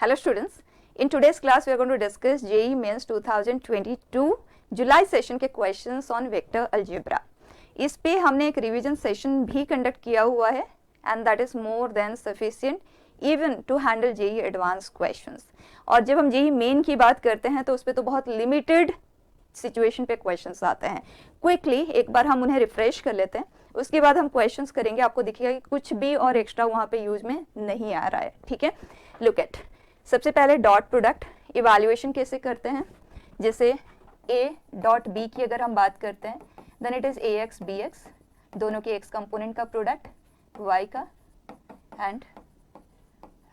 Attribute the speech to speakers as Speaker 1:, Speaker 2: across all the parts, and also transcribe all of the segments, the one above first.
Speaker 1: Hello students, in today's class we are going to discuss JEE Mains 2022 July session के questions on vector algebra. इस पे हमने एक revision session भी conduct किया हुआ है and that is more than sufficient even to handle JEE advance questions. और जब हम जेईई मेन की बात करते हैं तो उस पर तो बहुत लिमिटेड सिचुएशन पे क्वेश्चंस आते हैं। क्विकली एक बार हम उन्हें रिफ्रेश कर लेते हैं, उसके बाद हम क्वेश्चंस करेंगे। आपको दिखेगा कि कुछ भी और एक्स्ट्रा वहाँ पे यूज में नहीं आ रहा है। ठीक है, लुक एट। सबसे पहले डॉट प्रोडक्ट इवैल्यूएशन कैसे करते हैं। जैसे a डॉट b की अगर हम बात करते हैं then it is ax bx, दोनों के x कंपोनेंट का प्रोडक्ट y का एंड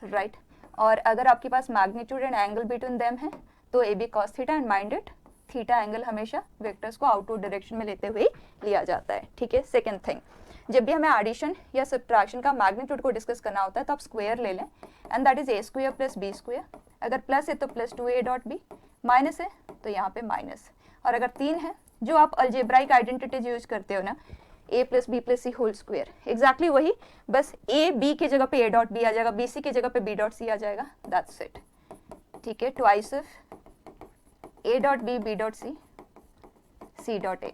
Speaker 1: राइट। और अगर आपके पास magnitude and angle between them है तो a b cos theta and mind it theta angle हमेशा वेक्टर्स को आउटवर्ड डायरेक्शन में लेते हुए लिया जाता है। ठीक है, सेकेंड थिंग, जब भी हमें एडिशन या सब्ट्रैक्शन का मैग्नीट्यूड को डिस्कस करना होता है तो आप स्क्वायर ले लें and that is a square plus b square. अगर प्लस है तो plus 2a dot B, minus है तो यहाँ पे माइनस। और अगर 3 है जो आप अलजेब्राइक आइडेंटिटीज यूज करते हो ना, a plus b plus c whole square, exactly वही, बस a b की जगह पे a डॉट बी आ जाएगा, b c की जगह पे b डॉट सी आ जाएगा, दैट्स इट। ठीक है, twice of a dot b b dot c c dot a,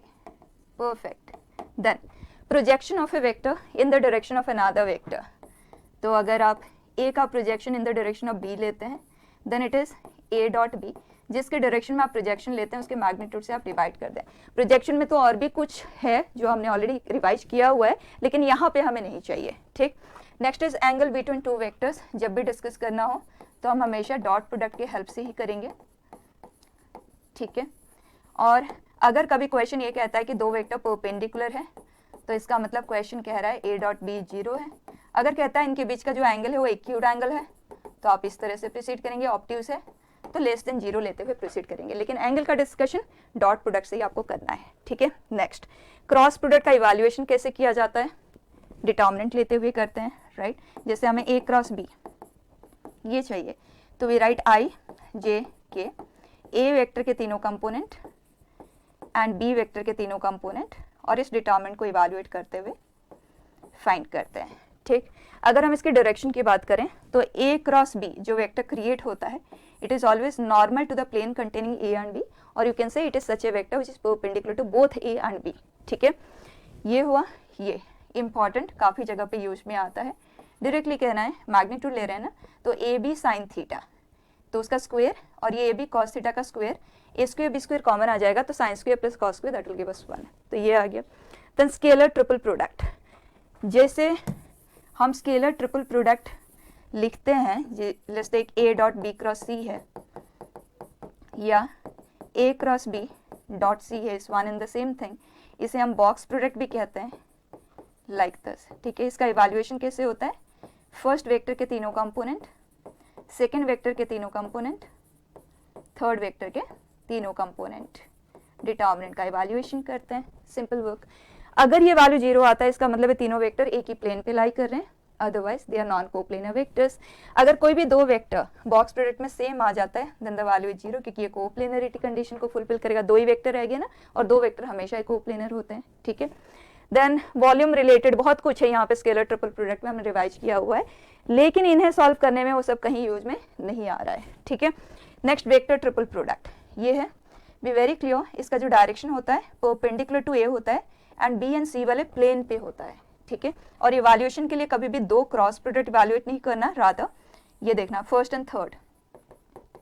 Speaker 1: perfect. Then projection of a vector in the direction of another vector. तो अगर आप a का projection in the direction of b लेते हैं then it is a dot b, जिसके direction में आप projection लेते हैं उसके मैग्नीट्यूड से आप डिवाइड कर दें। प्रोजेक्शन में तो और भी कुछ है जो हमने ऑलरेडी रिवाइज किया हुआ है, लेकिन यहाँ पे हमें नहीं चाहिए। ठीक, next is angle between two vectors. जब भी डिस्कस करना हो तो हम हमेशा डॉट प्रोडक्ट की हेल्प से ही करेंगे। ठीक है, और अगर कभी क्वेश्चन ये कहता है कि दो वेक्टर परपेंडिकुलर है तो इसका मतलब क्वेश्चन कह रहा है a डॉट बी 0 है। अगर कहता है इनके बीच का जो एंगल है वो एक्यूट एंगल है तो आप इस तरह से प्रोसीड करेंगे, ऑब्ट्यूज है तो लेस देन 0 लेते हुए प्रोसीड करेंगे, लेकिन एंगल का डिस्कशन डॉट प्रोडक्ट से ही आपको करना है। ठीक है, नेक्स्ट क्रॉस प्रोडक्ट का इवैल्यूएशन कैसे किया जाता है, डिटर्मिनेंट लेते हुए करते हैं, राइट। जैसे हमें a क्रॉस b ये चाहिए तो we write i j k, a vector के तीनों कंपोनेंट एंड b वेक्टर के तीनों कंपोनेंट, और इस डिटर्मिनेंट को इवैल्यूएट करते हुए फाइंड करते हैं। ठीक, अगर हम इसके डायरेक्शन की बात करें तो a क्रॉस b जो वेक्टर क्रिएट होता है it is always normal to the plane containing a and b, और you can say it is such a vector which is perpendicular to both a and b। ठीक है, ये हुआ, ये important काफ़ी जगह पे यूज में आता है। डायरेक्टली कहना है मैग्नीट्यूड ले रहे हैं ना तो ए बी साइन थीटा तो उसका स्क्वायर, और ये ए बी कॉस थीटा का स्क्वायर, ए स्क्वायर बी स्क्वायर कॉमन आ जाएगा तो sine square plus cos square that will give us 1, तो ये आ गया। देन स्केलर ट्रिपल प्रोडक्ट, जैसे हम स्केलर ट्रिपल प्रोडक्ट लिखते हैं, let's take a dot b cross c है या a cross b dot c है, is one in the same thing, इसे हम बॉक्स प्रोडक्ट भी कहते हैं लाइक दिस। ठीक है, इसका इवैल्यूएशन कैसे होता है, फर्स्ट वेक्टर के तीनों कंपोनेंट, सेकेंड वेक्टर के तीनों कंपोनेंट, थर्ड वेक्टर के तीनों कंपोनेंट, डिटर्मिनेंट का इवैल्यूएशन करते हैं, सिंपल वर्क। अगर ये वैल्यू 0 आता है इसका मतलब है तीनों वेक्टर एक ही प्लेन पे लाई कर रहे हैं, otherwise they are non coplanar vectors. अगर कोई भी दो वेक्टर बॉक्स प्रोडक्ट में सेम आ जाता है देन द वैल्यू इज 0, क्योंकि ये कोप्लेनरिटी कंडीशन को फुलफिल करेगा। दो ही वेक्टर रह गए ना, और दो वेक्टर हमेशा कोप्लेनर होते हैं। ठीक है, देन वॉल्यूम रिलेटेड बहुत कुछ है यहाँ पे स्केलर ट्रिपल प्रोडक्ट में, हमने रिवाइज किया हुआ है, लेकिन इन्हें सॉल्व करने में वो सब कहीं यूज में नहीं आ रहा है। ठीक है, नेक्स्ट वेक्टर ट्रिपल प्रोडक्ट ये है, बी वेरी क्लियर, इसका जो डायरेक्शन होता है परपेंडिकुलर टू ए होता है एंड बी एंड सी वाले प्लेन पे होता है। ठीक है, और इवैल्यूएशन के लिए कभी भी दो क्रॉस प्रोडक्ट इवैल्यूएट नहीं करना, रादर ये देखना फर्स्ट एंड थर्ड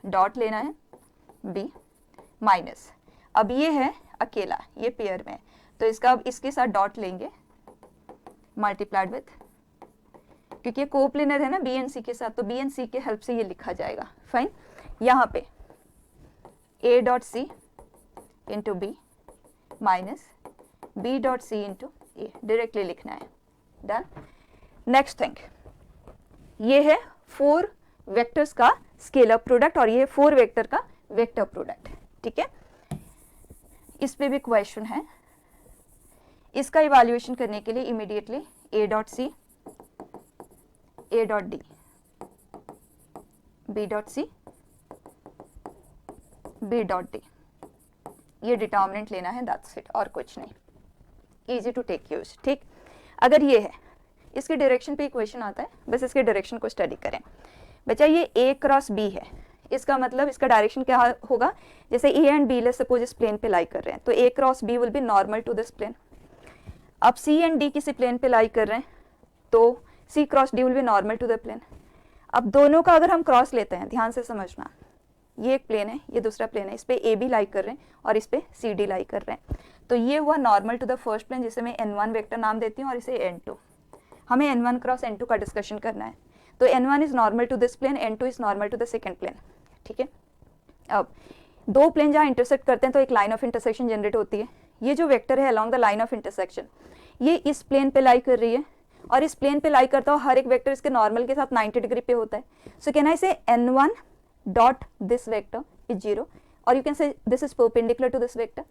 Speaker 1: डॉट लेना है बी माइनस, अब ये है अकेला, ये पेयर में तो इसका अब इसके साथ डॉट लेंगे मल्टीप्लाइड विथ, क्योंकि ये कोप्लेनर है ना बी एंड सी के साथ, तो बी एंड सी के हेल्प से ये लिखा जाएगा। फाइन, यहाँ पे a dot c into b minus b dot c into a, directly लिखना है। डन, नेक्स्ट थिंग, ये है 4 वेक्टर्स का स्केलर प्रोडक्ट और ये है 4 वेक्टर का वेक्टर प्रोडक्ट। ठीक है, इस पे भी क्वेश्चन है, इसका इवैल्यूएशन करने के लिए immediately a dot c, a dot d, b dot c, b dot d, ये डिटर्मिनेंट लेना है, दैट्स इट, और कुछ नहीं, इजी टू टेक यूज। ठीक, अगर ये है इसके डायरेक्शन पे क्वेश्चन आता है, बस इसके डायरेक्शन को स्टडी करें। बच्चा ये A क्रॉस B है, इसका मतलब इसका डायरेक्शन क्या होगा, जैसे A and B let's suppose इस प्लेन पे लाई कर रहे हैं तो A cross B will be normal to this plane. अब C एंड D किसी प्लेन पे लाई कर रहे हैं तो C cross D will be normal to the plane. अब दोनों का अगर हम क्रॉस लेते हैं, ध्यान से समझना, ये एक प्लेन है, ये दूसरा प्लेन है, इस पे AB लाई कर रहे हैं और इस पे CD लाई कर रहे हैं, तो ये हुआ normal to the first plane जिसे मैं N1 वेक्टर नाम देती हूँ और इसे N2। हमें N1 क्रॉस N2 का डिस्कशन करना है, तो N1 is normal to this plane, N2 is normal to the second plane. ठीक है, अब दो प्लेन जहाँ इंटरसेक्ट करते हैं तो एक लाइन ऑफ इंटरसेक्शन जनरेट होती है। ये जो वेक्टर है along the line of intersection, ये इस प्लेन पे लाई कर रही है और इस प्लेन पे लाई करता हुआ हर एक वेक्टर इसके नॉर्मल के साथ 90 डिग्री पे होता है। सो कैन आई से N1 dot this vector is 0 और you can say this is perpendicular to this vector,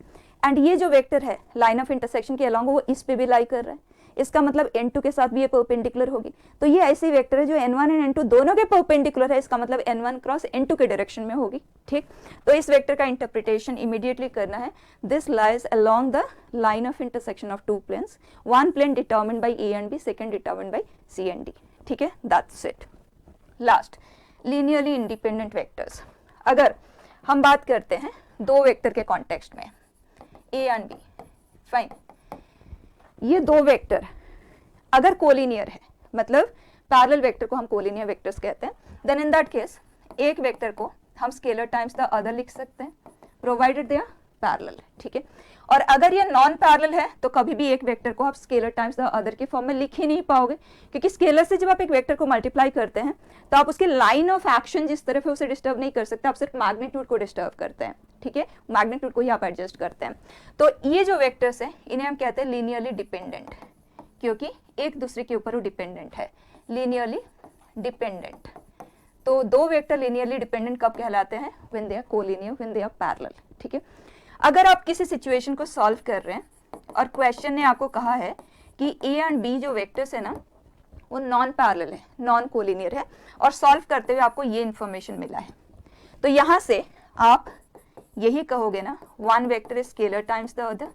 Speaker 1: and ये जो वेक्टर है लाइन ऑफ इंटरसेक्शन के अलॉन्ग वो इस पे भी लाई कर रहा है, इसका मतलब N2 के साथ भी ये परपेंडिकुलर होगी। तो ये ऐसी वेक्टर है जो N1 एंड N2 दोनों के परपेंडिकुलर है, इसका मतलब N1 क्रॉस N2 के डायरेक्शन में होगी। ठीक, तो इस वेक्टर का इंटरप्रिटेशन इमीडिएटली करना है, this lies along the line of intersection of two planes, one plane determined by A and B, second determined by C and D। ठीक है, that's it. Last, linearly independent vectors. अगर हम बात करते हैं दो वेक्टर के कॉन्टेक्स्ट में A एंड B, फाइन, ये दो वेक्टर अगर कोलिनियर है, मतलब पैरेलल वेक्टर को हम कोलिनियर वेक्टर्स कहते हैं, देन इन दैट केस एक वेक्टर को हम स्केलर टाइम्स द अदर लिख सकते हैं प्रोवाइडेड दे आर पैरेलल। ठीक है, और अगर ये नॉन पैरेलल है तो कभी भी एक वेक्टर को आप स्केलर टाइम्स द अदर के फॉर्म में लिख ही नहीं पाओगे, क्योंकि स्केलर से जब आप एक वेक्टर को मल्टीप्लाई करते हैं तो आप उसकी लाइन ऑफ एक्शन जिस तरफ है उसे डिस्टर्ब नहीं कर सकते, आप सिर्फ मैग्नीट्यूड को डिस्टर्ब करते हैं। ठीक है, मैग्नीट्यूड को ही आप एडजस्ट करते हैं। तो ये जो वेक्टर्स हैं इन्हें हम कहते हैं लीनियरली डिपेंडेंट, क्योंकि एक दूसरे के ऊपर वो डिपेंडेंट है, लीनियरली डिपेंडेंट। तो दो वेक्टर लीनियरली डिपेंडेंट कब कहलाते हैं, when they are collinear, when they are parallel. ठीक है, अगर आप किसी सिचुएशन को सॉल्व कर रहे हैं और क्वेश्चन ने आपको कहा है कि A एंड B जो वेक्टर्स है ना वो नॉन पैरेलल है, नॉन कोलिनियर है, और सॉल्व करते हुए आपको ये इन्फॉर्मेशन मिला है, तो यहाँ से आप यही कहोगे ना, one vector is scalar times the other.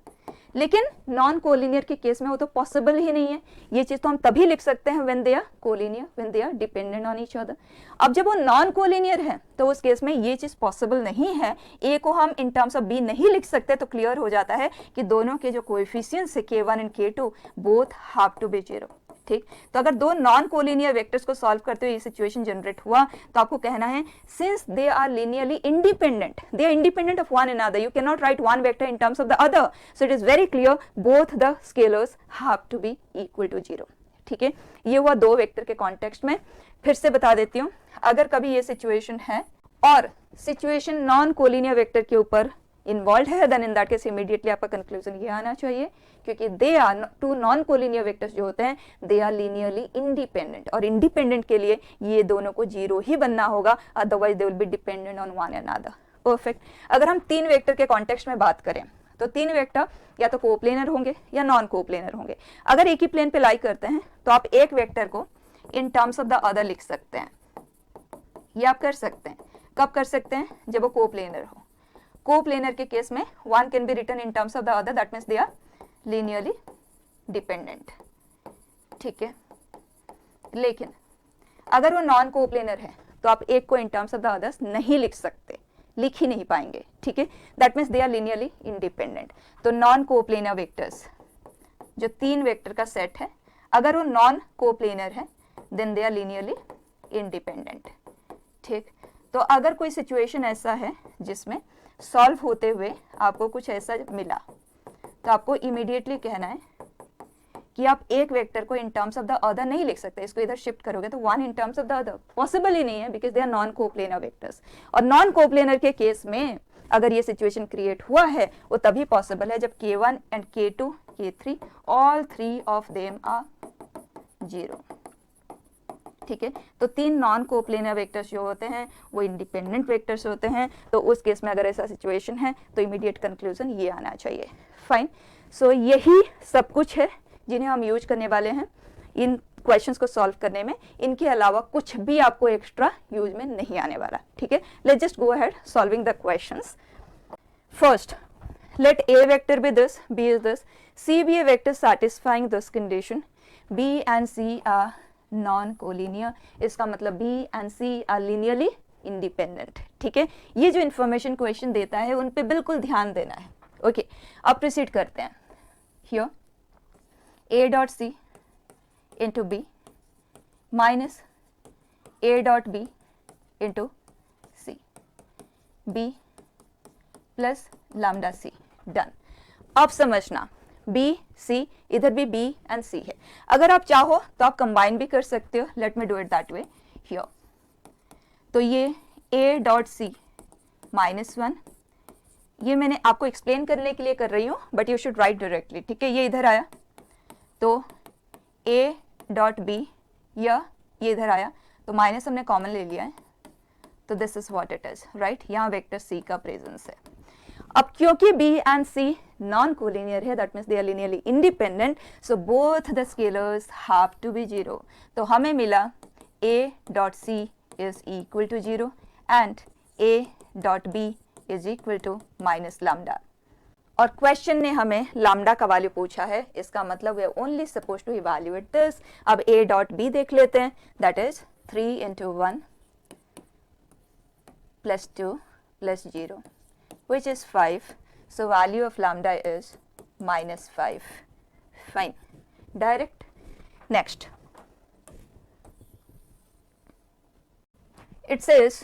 Speaker 1: लेकिन नॉन कोलिनियर के केस में वो तो पॉसिबल ही नहीं है, ये चीज तो हम तभी लिख सकते हैं when they are collinear, when they are dependent on each other. अब जब वो नॉन कोलिनियर है तो उस केस में ये चीज पॉसिबल नहीं है, ए को हम इन टर्म्स ऑफ बी नहीं लिख सकते, तो क्लियर हो जाता है कि दोनों के जो कोएफिशिएंट्स है K1 and K2 both have to be 0। ठीक, तो अगर दो नॉन कोलिनियर वेक्टर्स को सॉल्व करते हुए ये सिचुएशन जनरेट हुआ तो आपको कहना है since they are linearly independent, they are independent of one another, you can not write one vector in terms of the other, so it is very clear both the scalars have to be equal to 0। ठीक है, ये हुआ दो vector के context में। फिर से बता देती हूँ, अगर कभी ये सिचुएशन है और सिचुएशन नॉन कोलिनियर वेक्टर के ऊपर इन्वॉल्व है, then in that case immediately आपका कंक्लूजन ये आना चाहिए, क्योंकि they are two non collinear vectors जो होते हैं दे आर लीनियरली इंडिपेंडेंट, और इंडिपेंडेंट के लिए ये दोनों को 0 ही बनना होगा, otherwise they will be dependent on one another. Perfect. अगर हम तीन वेक्टर के कॉन्टेक्स्ट में बात करें तो तीन वेक्टर या तो कोप्लेनर होंगे या नॉन कोप्लेनर होंगे। अगर एक ही प्लेन पे लाई करते हैं तो आप एक वेक्टर को in terms of the other लिख सकते हैं, ये आप कर सकते हैं। कब कर सकते हैं, जब वो कोप्लेनर हो। कोप्लेनर के केस में one can be written in terms of the other, that means they are linearly dependent. ठीक है, लेकिन अगर वो नॉन कोप्लेनर है तो आप एक को in terms of the others नहीं लिख सकते, लिख ही नहीं पाएंगे। ठीक है, that means they are linearly independent. तो नॉन कोप्लेनर वेक्टर्स जो तीन वेक्टर का सेट है, अगर वो नॉन कोप्लेनर है then they are linearly independent. ठीक, तो अगर कोई सिचुएशन ऐसा है जिसमें सॉल्व होते हुए आपको कुछ ऐसा मिला तो आपको इमीडिएटली कहना है कि आप एक वेक्टर को in terms of the other नहीं लिख सकते, इसको इधर शिफ्ट करोगे तो one in terms of the other possible ही नहीं है, because they are non coplanar vectors. और नॉन कोप्लेनर के केस में अगर ये सिचुएशन क्रिएट हुआ है वो तभी पॉसिबल है जब K1 and K2 K3 all three of them are 0। ठीक है, तो तीन नॉन कोप्लेनर वेक्टर्स जो होते हैं वो इंडिपेंडेंट वेक्टर्स होते हैं। तो उस केस में अगर ऐसा सिचुएशन है तो इमीडिएट कंक्लूजन ये आना चाहिए। फाइन, सो यही सब कुछ है जिन्हें हम यूज करने वाले हैं इन क्वेश्चंस को सॉल्व करने में। इनके अलावा कुछ भी आपको एक्स्ट्रा यूज में नहीं आने वाला। ठीक है, let's just go ahead solving the questions. First, let A vector be this, B is this, C be a vector satisfying this condition, B and C are non collinear, इसका मतलब B and C are linearly independent. ठीक है, ये जो information question देता है उन पे बिल्कुल ध्यान देना है। ओके, अब प्रोसीड करते हैं। Here a dot c into b minus a dot b into c, b plus lambda c, done. अब समझना बी सी, इधर भी बी एंड सी है, अगर आप चाहो तो आप कंबाइन भी कर सकते हो। Let me do it that way here. तो ये a डॉट सी माइनस 1, ये मैंने आपको एक्सप्लेन करने के लिए कर रही हूँ, but you should write directly. ठीक है, ये इधर आया तो a डॉट बी, या ये इधर आया तो माइनस हमने कॉमन ले लिया है, तो this is what it is, right. यहाँ वेक्टर c का प्रेजेंस है। अब क्योंकि b and c non collinear है, that means they are linearly independent, so both the scalars have to be 0। तो हमें मिला a dot c is equal to 0 and a dot b is equal to minus lambda. और question ने हमें lambda का value पूछा है, इसका मतलब we are only suppose to evaluate this. अब a डॉट b देख लेते हैं, that is 3 into 1 plus 2 plus 0, which is 5. So value of lambda is minus 5. Fine. Direct. Next. It says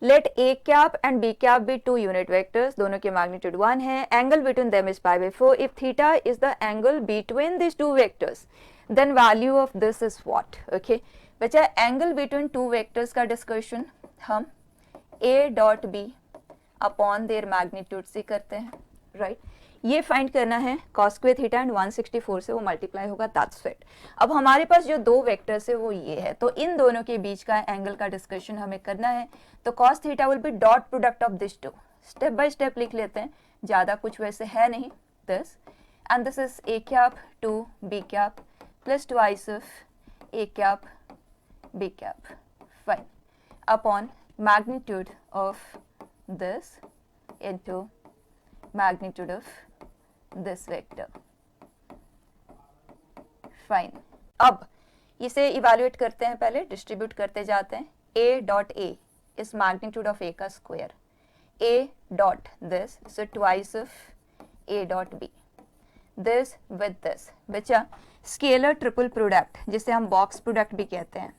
Speaker 1: let a cap and b cap be two unit vectors. दोनों की magnitude 1 है. Angle between them is pi/4. If theta is the angle between these two vectors, then value of this is what? Okay. बचा angle between two vectors का discussion हम a dot b upon their magnitude से करते हैं, right. ये find करना है cos square theta and 164 से वो मल्टीप्लाई होगा, दैट्स इट। अब हमारे पास जो दो वेक्टर्स है वो ये है, तो इन दोनों के बीच का एंगल का डिस्कशन हमें करना है। तो cos theta will be dot product of this two. Step by step लिख लेते हैं, ज़्यादा कुछ वैसे है नहीं। This and this is a cap to b cap plus twice of a cap b cap, fine, upon magnitude of this into magnitude of this vector, fine। अब इसे इवैल्यूएट करते हैं, पहले डिस्ट्रीब्यूट करते जाते हैं। a dot a is magnitude of a का square, a dot this so twice of a dot b, this with this, बचा स्केलर ट्रिपल प्रोडक्ट जिसे हम बॉक्स प्रोडक्ट भी कहते हैं।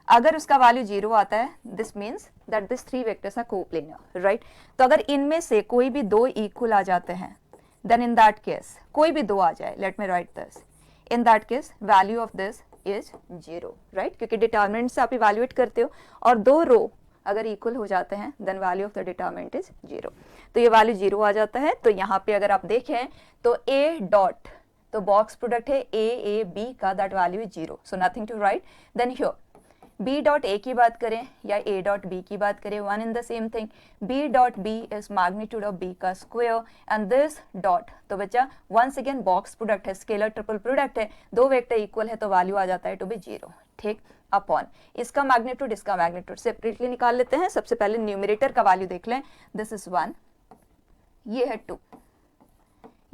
Speaker 1: अगर उसका वैल्यू 0 आता है, this means that this three vectors are coplanar, right. तो अगर इनमें से कोई भी दो इक्वल आ जाते हैं, देन इन दैट केस कोई भी दो आ जाए, let me right this, in that case value of this is 0, right, क्योंकि डिटरमिनेंट से आप इवैल्यूएट करते हो और दो रो अगर इक्वल हो जाते हैं then value of the determinant is 0। तो ये वैल्यू 0 आ जाता है। तो यहाँ पे अगर आप देखें तो a डॉट, तो बॉक्स प्रोडक्ट है a b का, that value is 0, so nothing to write. Then here b dot a की बात करें या a डॉट b की बात करें, one in the same thing. b dot b is magnitude of b का स्क्वायर एंड दिस डॉट, तो बच्चा वंस अगेन बॉक्स प्रोडक्ट है, स्केलर ट्रिपल प्रोडक्ट है, दो वेक्टर इक्वल है तो वैल्यू आ जाता है टू बी 0, ठीक। अपॉन इसका मैग्नीट्यूड इसका मैग्नीट्यूड सेपरेटली निकाल लेते हैं। सबसे पहले न्यूमरेटर का वैल्यू देख लें, दिस इज 1, ये है 2,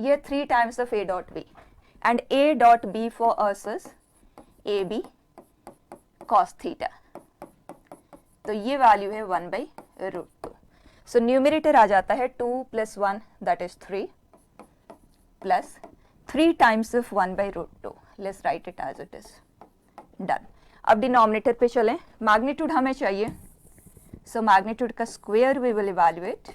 Speaker 1: ये 3 times of a dot b and a dot b for us is ab cos theta, तो ये वैल्यू है 1/√2। सो न्यूमरेटर आ जाता है 2 + 1 that is 3 plus 3 times of 1/√2, let's write it as it is, done. अब denominator पे चलें, magnitude हमें चाहिए, सो मैग्नीट्यूड का square we will evaluate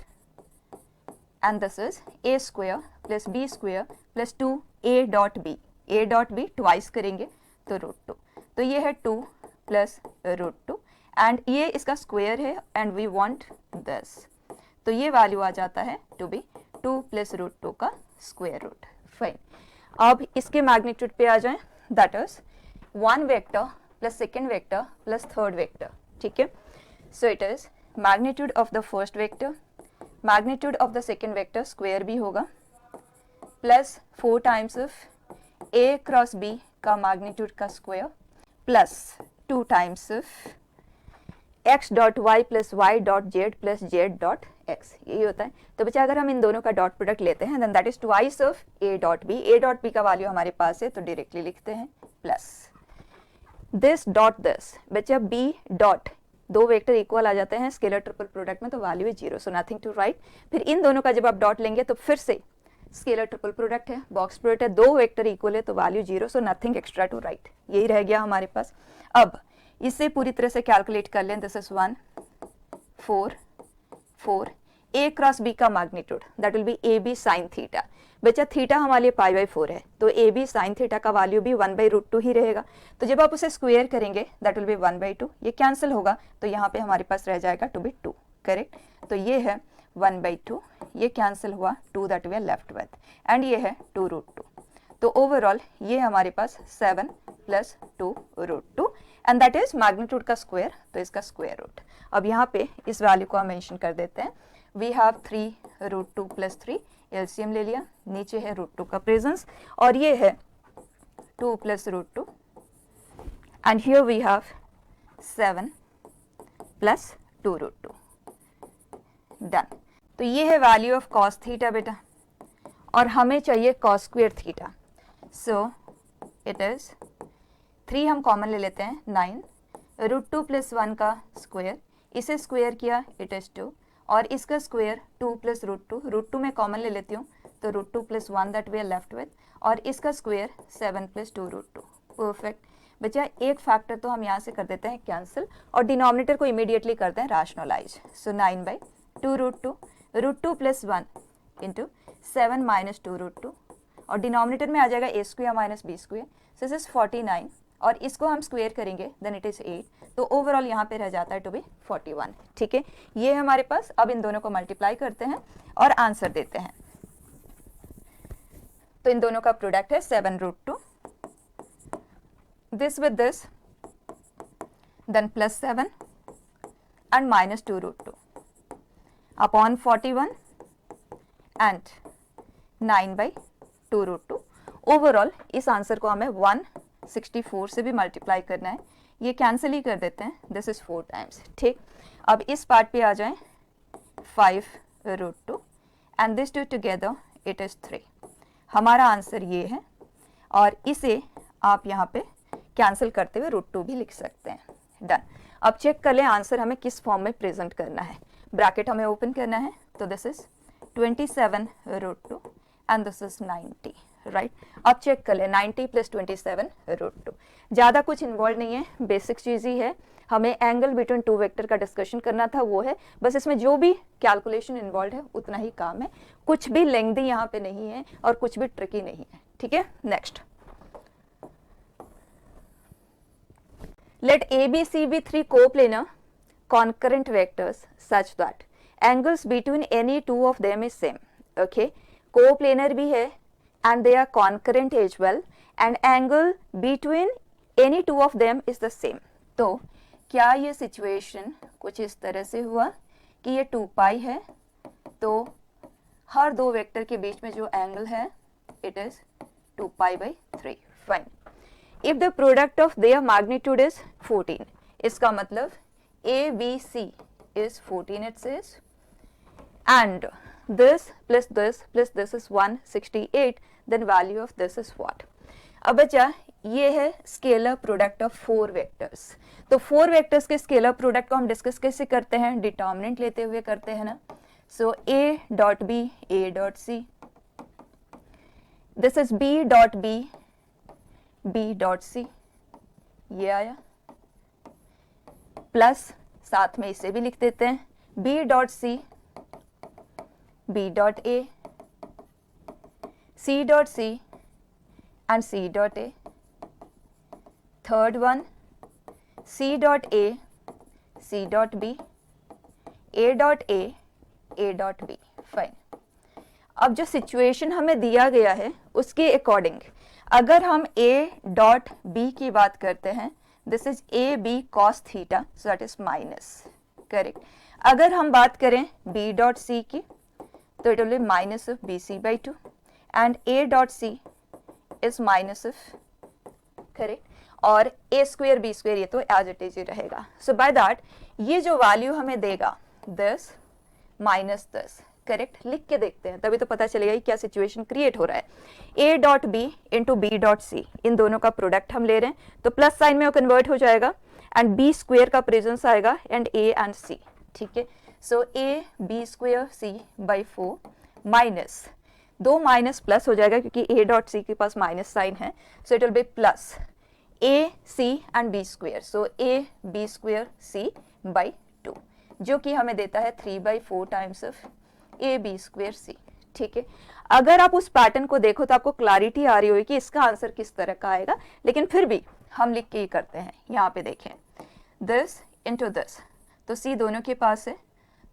Speaker 1: and this is a square plus b square plus 2a dot b, a dot b twice करेंगे तो √2, तो ये है 2 प्लस √2 एंड ये इसका स्क्वायर है एंड वी वांट दिस, तो ये वैल्यू आ जाता है टू बी 2 प्लस √2 का स्क्वायर रूट, फाइन। अब इसके मैग्नीट्यूड पे आ जाएं, that is 1 vector plus second vector plus third vector, ठीक है। So it is magnitude of the first vector, magnitude of the second vector square भी होगा, plus 4 times of a cross b का magnitude का square plus 2 times of x dot y plus y dot z plus z dot x, यही होता है। तो बच्चा अगर हम इन दोनों का डॉट प्रोडक्ट लेते हैं then that is twice of a dot b, a dot b का वैल्यू हमारे पास है तो डायरेक्टली लिखते हैं प्लस। दिस डॉट दिस, बच्चा बी डॉट, दो वेक्टर इक्वल आ जाते हैं स्केलर ट्रिपल प्रोडक्ट में तो value is 0, so nothing to write. फिर इन दोनों का जब आप डॉट लेंगे तो फिर से स्केलर ट्रिपल प्रोडक्ट है, बॉक्स प्रोडक्ट है, दो वेक्टर इक्वल है तो value 0, so nothing extra to write. यही रह गया हमारे पास। अब इसे पूरी तरह से कैलकुलेट कर लें। This is 1 4 4, a cross b का magnitude that will be a b sine theta. बच्चा थीटा हमारे लिए पाई बाई 4 है तो ए बी साइन थीटा का वैल्यू भी 1/√2 ही रहेगा। तो जब आप उसे स्क्वायर करेंगे दैट विल बी 1/2, ये कैंसिल होगा तो यहाँ पे हमारे पास रह जाएगा टू बी 2, करेक्ट। तो ये है 1/2, ये कैंसिल हुआ 2 that we are left with, and ये है 2√2। तो ओवरऑल ये हमारे पास 7 + 2√2 एंड दैट इज मैग्नीट्यूड का स्क्वायर, तो इसका स्क्वायर रूट। अब यहाँ पे इस वैल्यू को हम मेंशन कर देते हैं। वी हैव 3√2 + 3, एलसीएम ले लिया, नीचे है √2 का प्रेजेंस और ये है 2 + √2 and here we have 7 + 2√2, done. तो ये है वैल्यू ऑफ cos थीटा बेटा, और हमें चाहिए cos square theta. So it is 3 हम कॉमन ले लेते हैं 9, √2 + 1 का स्क्वायर, इसे स्क्वायर किया इट इज 2, और इसका स्क्वायर 2 + √2, √2 में कॉमन ले लेती हूँ तो √2 + 1 that we are left with, और इसका स्क्वायर 7 + 2√2, परफेक्ट। बच्चा एक फैक्टर तो हम यहाँ से कर देते हैं कैंसिल और डिनोमिनेटर को इमीडिएटली करते हैं रैशनलाइज। सो 9/2√2, √2 + 1 इंटू 7 - 2√2, और डिनोमिनेटर में आ जाएगा a² - b², so this is 49, और इसको हम स्क्वायर करेंगे देन इट इज 8, तो ओवरऑल यहाँ पे रह जाता है टू बी 41, ठीक है। ये है हमारे पास। अब इन दोनों को मल्टीप्लाई करते हैं और आंसर देते हैं। तो इन दोनों का प्रोडक्ट है 7√2, this with this, then +7 and -2√2 upon 41 and 9/2√2। Overall इस आंसर को हमें 164 से भी मल्टीप्लाई करना है, ये कैंसिल ही कर देते हैं, दिस इज 4 टाइम्स, ठीक। अब इस पार्ट पे आ जाएं, 5√2 and this to together it is 3। हमारा आंसर ये है, और इसे आप यहाँ पे कैंसिल करते हुए √2 भी लिख सकते हैं, डन। अब चेक कर लें आंसर हमें किस फॉर्म में प्रेजेंट करना है। ब्रैकेट हमें ओपन करना है, तो this is 27√2 and this is 90, right. अब चेक कर ले 90 + 27√2, ज़्यादा कुछ इन्वॉल्व नहीं है, बेसिक चीज़ ही है। हमें एंगल बिटवीन टू वेक्टर का डिस्कशन करना था, वो है बस। इसमें जो भी कैलकुलेशन इन्वॉल्व है उतना ही काम है, कुछ भी लेंथी यहाँ पे नहीं है और कुछ भी ट्रिकी नहीं है, ठीक है। Next, let ABC be 3 coplanar concurrent vectors such that angles between any two of them is same, okay। coplanar भी है and they are concurrent as well, and angle between any two of them is the same। तो क्या ये situation कुछ इस तरह से हुआ कि ये 2π है, तो हर दो वेक्टर के बीच में जो एंगल है it is 2π/3, fine. If the product of their magnitude is 14, इसका मतलब ABC is 14 it says, and this plus this plus this is 168, then value of this is what? अब बच्चा ये है स्केलर प्रोडक्ट ऑफ 4 वेक्टर्स। तो 4 vectors के scalar product को हम डिस्कस कैसे करते हैं, डिटर्मिनेंट लेते हुए करते हैं ना। सो A.B, A.C, this is B.B, B.C, ये आया, प्लस साथ में इसे भी लिख देते हैं B.C, B.A, C.C and C.A, third one C.A, C.B, A.A, A.B, fine. अब जो सिचुएशन हमें दिया गया है उसके अकॉर्डिंग अगर हम A.B की बात करते हैं, this is AB cos theta, so that is minus, correct. अगर हम बात करें B.C की तो it will B minus of BC/2 and A.C is minus of, correct, और A² B² ये तो एज इट इज ही रहेगा। सो बाय दैट ये जो वैल्यू हमें देगा दिस माइनस दिस, करेक्ट, लिख के देखते हैं तभी तो पता चलेगा कि क्या सिचुएशन क्रिएट हो रहा है। a dot b into b dot c, इन दोनों का प्रोडक्ट हम ले रहे हैं तो प्लस साइन में वो कन्वर्ट हो जाएगा एंड बी स्क्वेयर का प्रेजेंस आएगा एंड a एंड c, ठीक है। सो a b square c by 4 minus, दो माइनस प्लस हो जाएगा क्योंकि a डॉट c के पास माइनस साइन है, so it will be plus a c and b square, so a b square c by 2 जो कि हमें देता है 3/4 times of a b square c, ठीक है। अगर आप उस पैटर्न को देखो तो आपको क्लैरिटी आ रही होगी कि इसका आंसर किस तरह का आएगा, लेकिन फिर भी हम लिख के ही करते हैं। यहाँ पे देखें दिस इंटू दिस, तो सी दोनों के पास है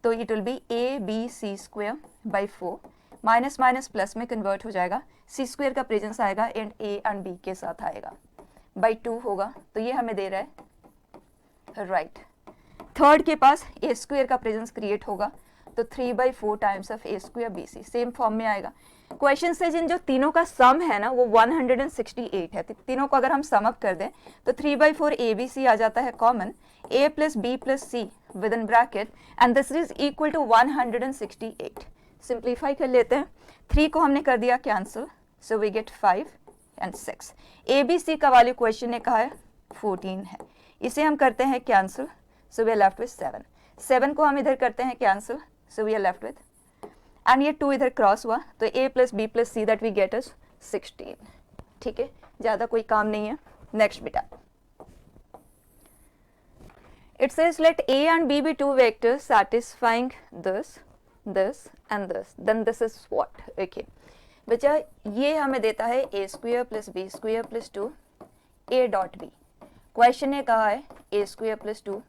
Speaker 1: तो it will be a b c square by 4, minus minus plus में कन्वर्ट हो जाएगा, सी स्क्वेयर का प्रेजेंस आएगा एंड ए एंड बी के साथ आएगा, बाई 2 होगा तो ये हमें दे रहा है राइट। थर्ड के पास ए स्क्वेयर का प्रेजेंस क्रिएट होगा तो 3/4 times of a square b c, same form में आएगा। क्वेश्चन से जिन जो तीनों का सम है ना वो 168 है, तीनों को अगर हम सम अप कर दें तो 3/4 ए बी सी आ जाता है common, a plus b plus c within bracket and this is equal to 168। Simplify कर लेते हैं, 3 को हमने कर दिया cancel, so we get 5 and 6। A b c का वैल्यू क्वेश्चन ने कहा है 14 है, इसे हम करते हैं cancel, so we are left with 7। 7 को हम इधर करते हैं cancel, so we are left with, and ये 2 इधर क्रॉस हुआ तो a plus b plus c that we get is 16, ठीक है। ज़्यादा कोई काम नहीं है। नेक्स्ट बेटा, it says let a and b be two vectors satisfying this, this and this, then this is what? Okay बच्चा, ये हमें देता है a square plus b square plus 2 a dot b, question ने कहा है a square plus 2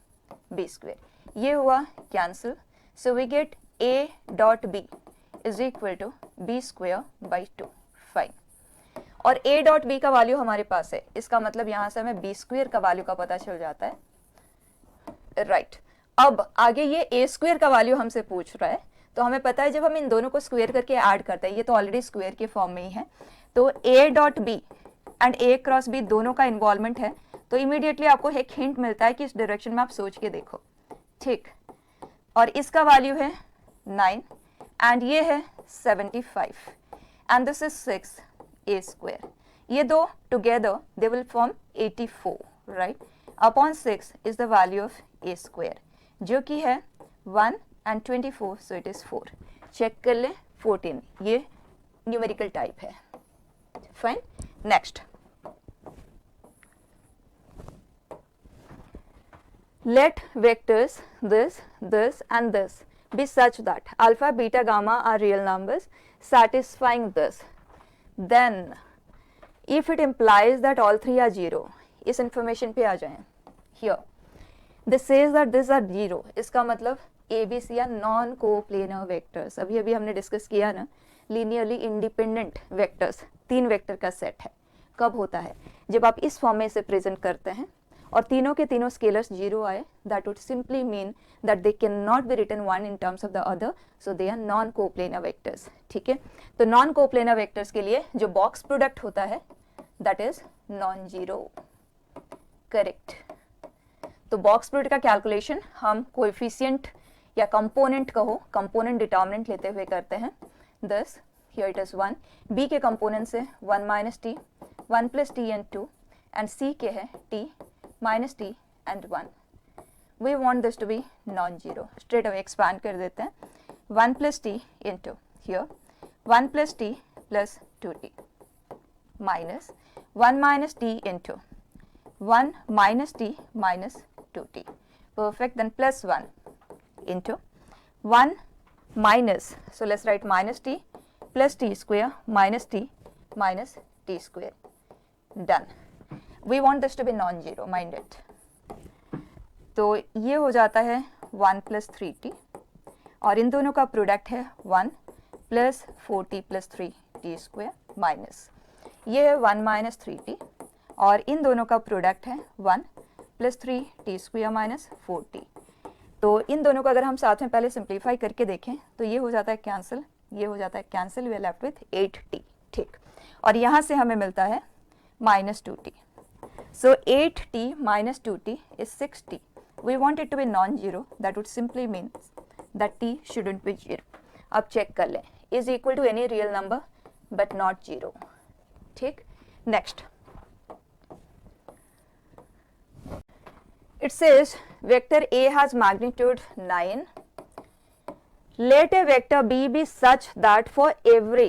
Speaker 1: b square, ये हुआ cancel, so we get a dot b is equal to b square by 2, fine. और a डॉट b का value हमारे पास है, इसका मतलब यहाँ से हमें b स्क्वेयर का वैल्यू का पता चल जाता है, राइट। अब आगे ये a स्क्वेयर का वैल्यू हमसे पूछ रहा है, तो हमें पता है जब हम इन दोनों को स्क्वेयर करके ऐड करते हैं, ये तो ऑलरेडी स्क्वेयर के फॉर्म में ही है, तो a dot b and a cross b दोनों का इन्वॉल्वमेंट है, तो इमीडिएटली आपको एक हिंट मिलता है कि इस डायरेक्शन में आप सोच के देखो, ठीक। और इसका वैल्यू है 9 एंड ये है 75 and this is 6 a square, ये दो together they will form 84, right. Upon 6 is the value of a square जो कि है 1 and 24, so it is 4। Check कर ले 14, ये न्यूमेरिकल टाइप है, fine. Next, let vectors this, this and this be such that alpha, beta, gamma are real numbers satisfying this, then if it implies that all three are 0, इस information पे आ जाएं। Here this says that these are 0, इसका मतलब a b c are non coplanar vectors। अभी अभी हमने discuss किया ना, linearly independent vectors 3 वेक्टर का सेट है। कब होता है? जब आप इस फॉर्म में इसे प्रेजेंट करते हैं और तीनों के तीनों स्केलर्स 0 आए, that would simply mean that they can not be written one in terms of the other, so they are non coplanar vectors, ठीक है। तो नॉन कोप्लेनर वेक्टर्स के लिए जो बॉक्स प्रोडक्ट होता है that is non zero, correct. तो box product का कैलकुलेशन हम कोएफिशिएंट या कंपोनेंट कहो, कंपोनेंट डिटर्मिनेंट लेते हुए करते हैं। This here it is 1, b के कंपोनेंट से 1 minus t, 1 plus t and 2, and c के है t minus t and 1। We want this to be non zero, straight away expand कर देते हैं। 1 plus t into here 1 plus T plus 2t minus 1 minus T into 1 minus T minus 2t, perfect, then plus 1 into 1 minus, so let's write minus t plus t square minus t minus t square, done। we want this to be non-zero, mind it। तो ये हो जाता है 1 plus 3t और इन दोनों का product है 1 plus 4t plus 3t square minus ये है 1 minus 3t और इन दोनों का प्रोडक्ट है 1 plus 3t square minus 4t। तो इन दोनों को अगर हम साथ में पहले सिंप्लीफाई करके देखें तो ये हो जाता है कैंसिल, ये हो जाता है cancel, we are left with 8t, ठीक। और यहाँ से हमें मिलता है minus 2t, so 8t minus 2t is 6t। we want it to be non-zero, that would simply mean that t shouldn't be 0। अब चेक कर लें, is equal to any real number but not 0। ठीक, next it says vector A has magnitude 9. Let a vector B be such that for every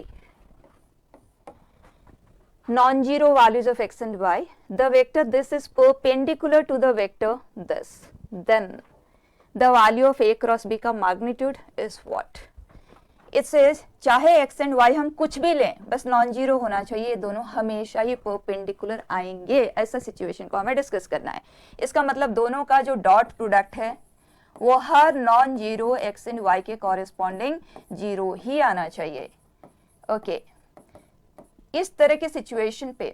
Speaker 1: non-zero values of x and y, the vector this is perpendicular to the vector this. Then the value of A cross B का magnitude is what? It says चाहे x and y हम कुछ भी लें, बस non zero होना चाहिए, ये दोनों हमेशा ही परपेंडिकुलर आएंगे। ऐसा सिचुएशन को हमें डिस्कस करना है। इसका मतलब दोनों का जो डॉट प्रोडक्ट है वो हर non zero x and y के कॉरेस्पॉन्डिंग जीरो ही आना चाहिए। ओके, इस तरह के सिचुएशन पे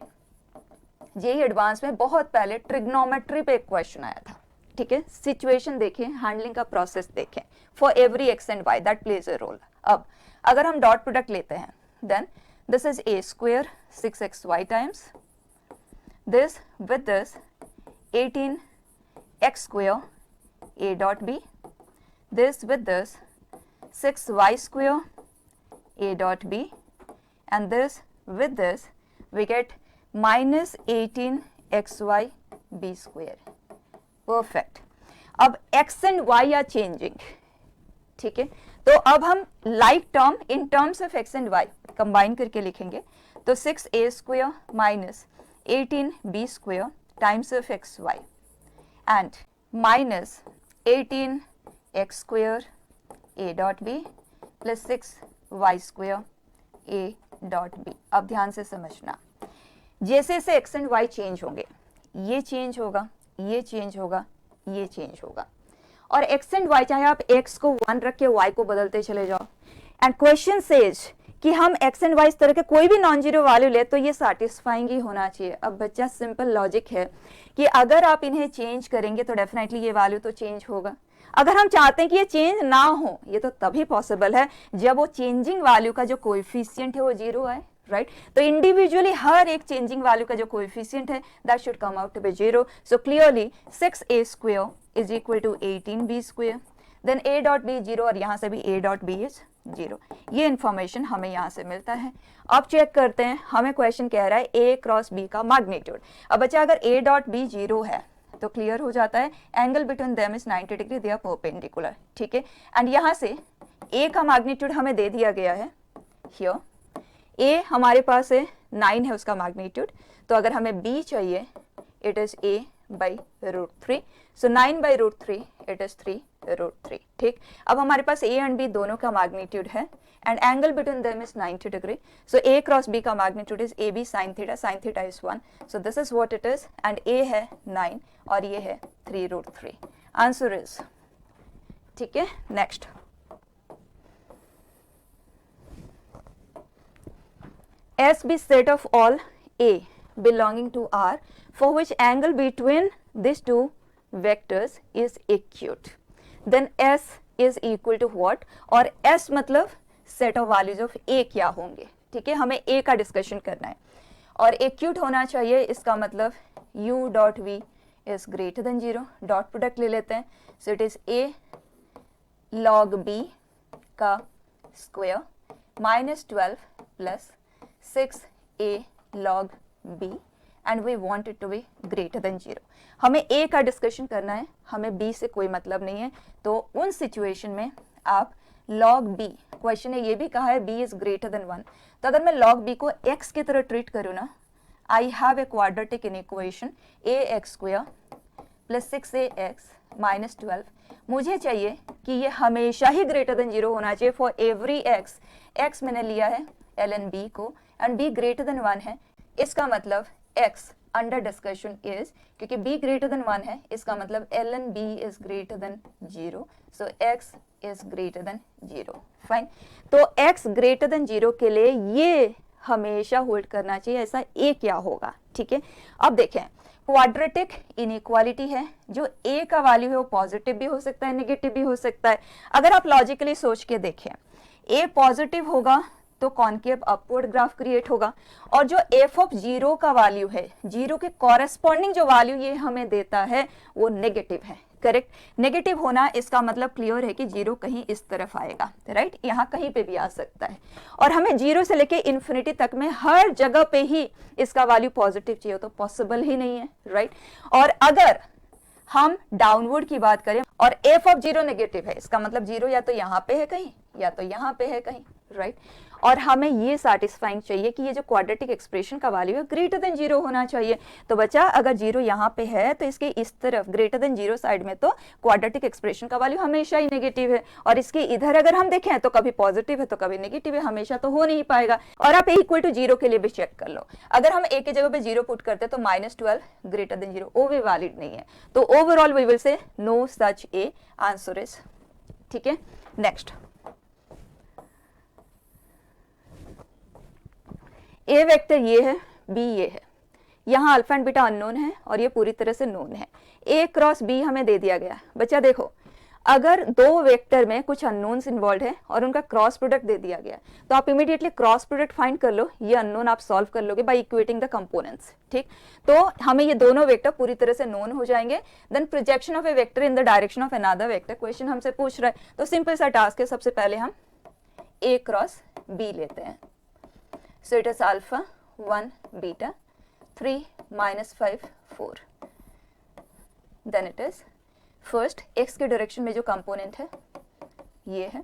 Speaker 1: जेईई एडवांस में बहुत पहले ट्रिग्नोमेट्री पे एक क्वेश्चन आया था। ठीक है, सिचुएशन देखें, हैंडलिंग का प्रोसेस देखें, for every x and y that plays a role. अब अगर हम डॉट प्रोडक्ट लेते हैं, then this is a square 6xy times this with this 18x square a dot b, this with this 6y square a dot b, and this with this we get minus 18xy b square. Perfect. अब x and y are changing. ठीक है, तो अब हम like term in terms of x and y combine करके लिखेंगे, तो 6a square minus 18b square times of xy and minus 18x square a dot b plus 6y square a dot b। अब ध्यान से समझना, जैसे जैसे x and y चेंज होंगे, ये चेंज होगा, ये चेंज होगा, ये चेंज होगा, और x and y चाहे आप x को 1 रख के y को बदलते चले जाओ, एंड क्वेश्चन सेज कि हम x एंड y इस तरह के कोई भी नॉन जीरो वैल्यू ले तो ये सैटिस्फाइंग ही होना चाहिए। अब बच्चा सिंपल लॉजिक है कि अगर आप इन्हें चेंज करेंगे तो डेफिनेटली ये वैल्यू तो चेंज होगा। अगर हम चाहते हैं कि ये चेंज ना हो, ये तो तभी पॉसिबल है जब वो चेंजिंग वैल्यू का जो कोएफिशिएंट है वो जीरो आए, राइट? तो इंडिविजुअली हर एक चेंजिंग वैल्यू का जो कोएफिशिएंट है that should come out to be zero. So clearly 6a square is equal to 18b square, then a dot b zero, और यहाँ से भी a dot b is zero. ये इंफॉर्मेशन हमें यहाँ से मिलता है। अब चेक करते हैं, हमें क्वेश्चन कह रहा है a क्रॉस b का मैग्नीट्यूड। अब बच्चा अगर a डॉट b जीरो है तो क्लियर हो जाता है angle between them is 90 degree, they are perpendicular. ठीक है, एंड यहाँ से a का मैग्नीट्यूड हमें दे दिया गया है हियर, a हमारे पास है 9 है उसका मैग्नीट्यूड, तो अगर हमें b चाहिए it is a by √3, so 9 by √3 it is 3√3। ठीक, अब हमारे पास a एंड b दोनों का मैग्नीट्यूड है and angle between them is 90 degree, so a cross b का magnitude is ab sin theta is 1, so this is what it is, and a है 9 और ये है 3√3। आंसर इज, ठीक है, next S be set of all A belonging to R for which angle between these two vectors is acute, then S is equal to what? और S मतलब set of values of A क्या होंगे? ठीक है, हमें A का discussion करना है और acute होना चाहिए, इसका मतलब U dot V is greater than 0। Dot product ले लेते हैं, so it is A log B का square minus 12 plus 6a log b and we want it to be greater than 0। हमें a का डिस्कशन करना है, हमें b से कोई मतलब नहीं है, तो उन सिचुएशन में आप log b, क्वेश्चन है ये भी कहा है b is greater than 1, तो अगर मैं log b को x की तरह ट्रीट करूँ ना, I have a quadratic inequation ax square plus 6ax minus 12। मुझे चाहिए कि ये हमेशा ही ग्रेटर देन 0 होना चाहिए फॉर एवरी x मैंने लिया है ln b को एंड b ग्रेटर देन 1 है, इसका मतलब x अंडर डिस्कशन इज, क्योंकि b ग्रेटर देन 1 है, इसका मतलब ln b is greater than 0, so x is greater than 0। Fine, तो x ग्रेटर देन 0 के लिए ये हमेशा होल्ड करना चाहिए, ऐसा a क्या होगा? ठीक है, अब देखें क्वाड्रेटिक इनइक्वालिटी है, जो a का वैल्यू है वो पॉजिटिव भी हो सकता है, नेगेटिव भी हो सकता है। अगर आप लॉजिकली सोच के देखें, a पॉजिटिव होगा तो कॉनकेव अपवर्ड ग्राफ क्रिएट होगा, और जो f ऑफ 0 का वैल्यू है, 0 के कॉरेस्पॉन्डिंग जो वैल्यू ये हमें देता है वो नेगेटिव है। करेक्ट। नेगेटिव होना इसका मतलब क्लियर है कि जीरो कहीं इस तरफ आएगा, राइट, यहाँ कहीं पे भी आ सकता है। और हमें जीरो से लेके इन्फिनिटी तक में हर जगह पे ही इसका वैल्यू पॉजिटिव चाहिए, तो पॉसिबल ही नहीं है, राइट। और अगर हम डाउनवर्ड की बात करें और एफ ऑफ जीरो नेगेटिव है, इसका मतलब जीरो या तो यहाँ पे है कहीं या तो यहाँ पे है कहीं, राइट। और हमें ये सैटिस्फाइंग चाहिए कि ये जो क्वाड्रेटिक एक्सप्रेशन का वैल्यू है ग्रेटर देन जीरो होना चाहिए। तो बच्चा अगर जीरो यहाँ पे है तो इसके इस तरफ ग्रेटर देन जीरो साइड में तो क्वाड्रेटिक एक्सप्रेशन का वैल्यू हमेशा ही नेगेटिव है, और इसके इधर अगर हम देखें तो कभी पॉजिटिव है तो कभी नेगेटिव है, हमेशा तो हो नहीं पाएगा। और आप इक्वल टू जीरो के लिए भी चेक कर लो, अगर हम ए की जगह पे जीरो पुट करते तो -12 ग्रेटर देन जीरो, वो भी वैलिड नहीं है। तो overall we will say no such a answer is, ठीक है। नेक्स्ट, ए वेक्टर ये है, बी ये है, यहाँ अल्फा एंड बीटा अननोन है और ये पूरी तरह से नोन है। ए क्रॉस बी हमें दे दिया गया। बच्चा देखो, अगर दो वेक्टर में कुछ अननोन्स इन्वॉल्व है और उनका क्रॉस प्रोडक्ट दे दिया गया तो आप इमीडिएटली क्रॉस प्रोडक्ट फाइंड कर लो, ये अननोन आप सॉल्व कर लोगे बाय इक्वेटिंग द कंपोनेंट्स, ठीक। तो हमें ये दोनों वेक्टर पूरी तरह से नोन हो जाएंगे। Then projection of a vector in the direction of another vector, question हमसे पूछ रहा है तो सिंपल सा टास्क है, सबसे पहले हम ए क्रॉस बी लेते हैं। So it is alpha 1 beta 3 minus 5 4. Then it is first x के डायरेक्शन में जो कंपोनेंट है ये है,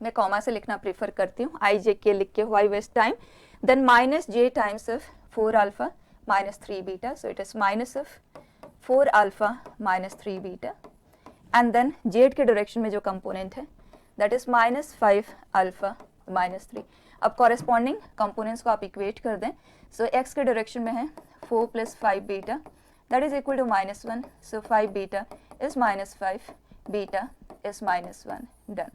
Speaker 1: मैं कॉमा से लिखना प्रीफर करती हूँ, आई जे के लिख के why waste time. Then minus j times of 4 alpha minus 3 beta, so it is minus of 4 alpha minus 3 beta. And then z के डायरेक्शन में जो कंपोनेंट है that is minus 5 alpha minus 3। अब कॉरेस्पॉन्डिंग कंपोनेंट्स को आप equate कर दें। सो x के डायरेक्शन में है 4 + 5 beta that is equal to -1, so 5 beta is -5, beta is -1, done.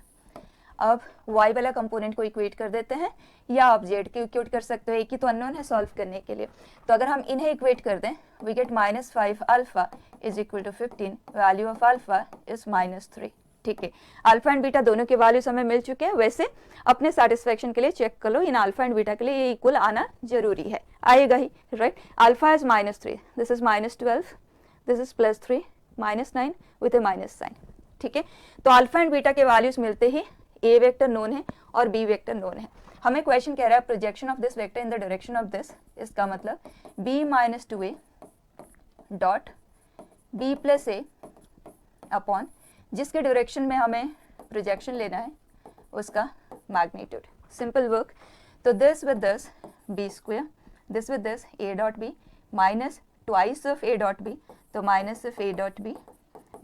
Speaker 1: अब y वाला कंपोनेंट को इक्वेट कर देते हैं, या आप z के इक्वेट कर सकते हो, एक ही तो अननोन है सॉल्व करने के लिए। तो अगर हम इन्हें इक्वेट कर दें we get -5 alpha is equal to 15, value of alpha is -3, ठीक है। अल्फा एंड बीटा दोनों के वैल्यूज हमें मिल चुके हैं। वैसे अपने सेटिस्फेक्शन के लिए चेक कर लो, इन अल्फा एंड बीटा के लिए ये इक्वल आना जरूरी है, आएगा ही, right. Alpha is -3, this is -12, this is +3 -9 with a minus sign, ठीक है। तो अल्फा एंड बीटा के वैल्यूज मिलते ही ए वेक्टर नोन है और बी वेक्टर नोन है। हमें क्वेश्चन कह रहा है projection of this vector in the direction of this, इसका मतलब b - 2a dot b + a upon जिसके डायरेक्शन में हमें प्रोजेक्शन लेना है उसका मैग्नीट्यूड। सिंपल वर्क, तो this with this b square, this with this a dot b minus twice of a dot b, तो minus of a dot b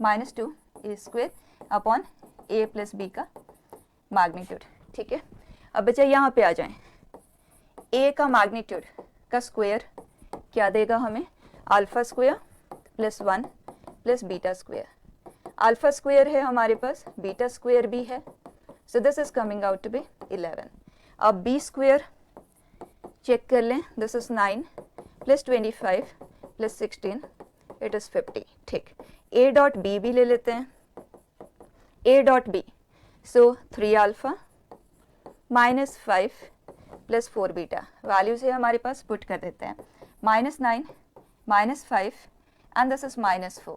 Speaker 1: -2 a square upon a + b का magnitude, ठीक है। अब बच्चा यहाँ पे आ जाएं, a का मैग्नीट्यूड का स्क्वायर क्या देगा हमें, alpha square +1 + beta square. Alpha square है हमारे पास, बीटा स्क्वायर भी है, so this is coming out to be 11। अब बी स्क्वायर चेक कर लें, दिस इज 9 + 25 + 16 इट इज 50, ठीक। ए डॉट बी भी ले लेते हैं, a dot b, so 3 alpha -5 + 4 beta, values है हमारे पास, पुट कर देते हैं, -9 -5 एंड दिस इज -4,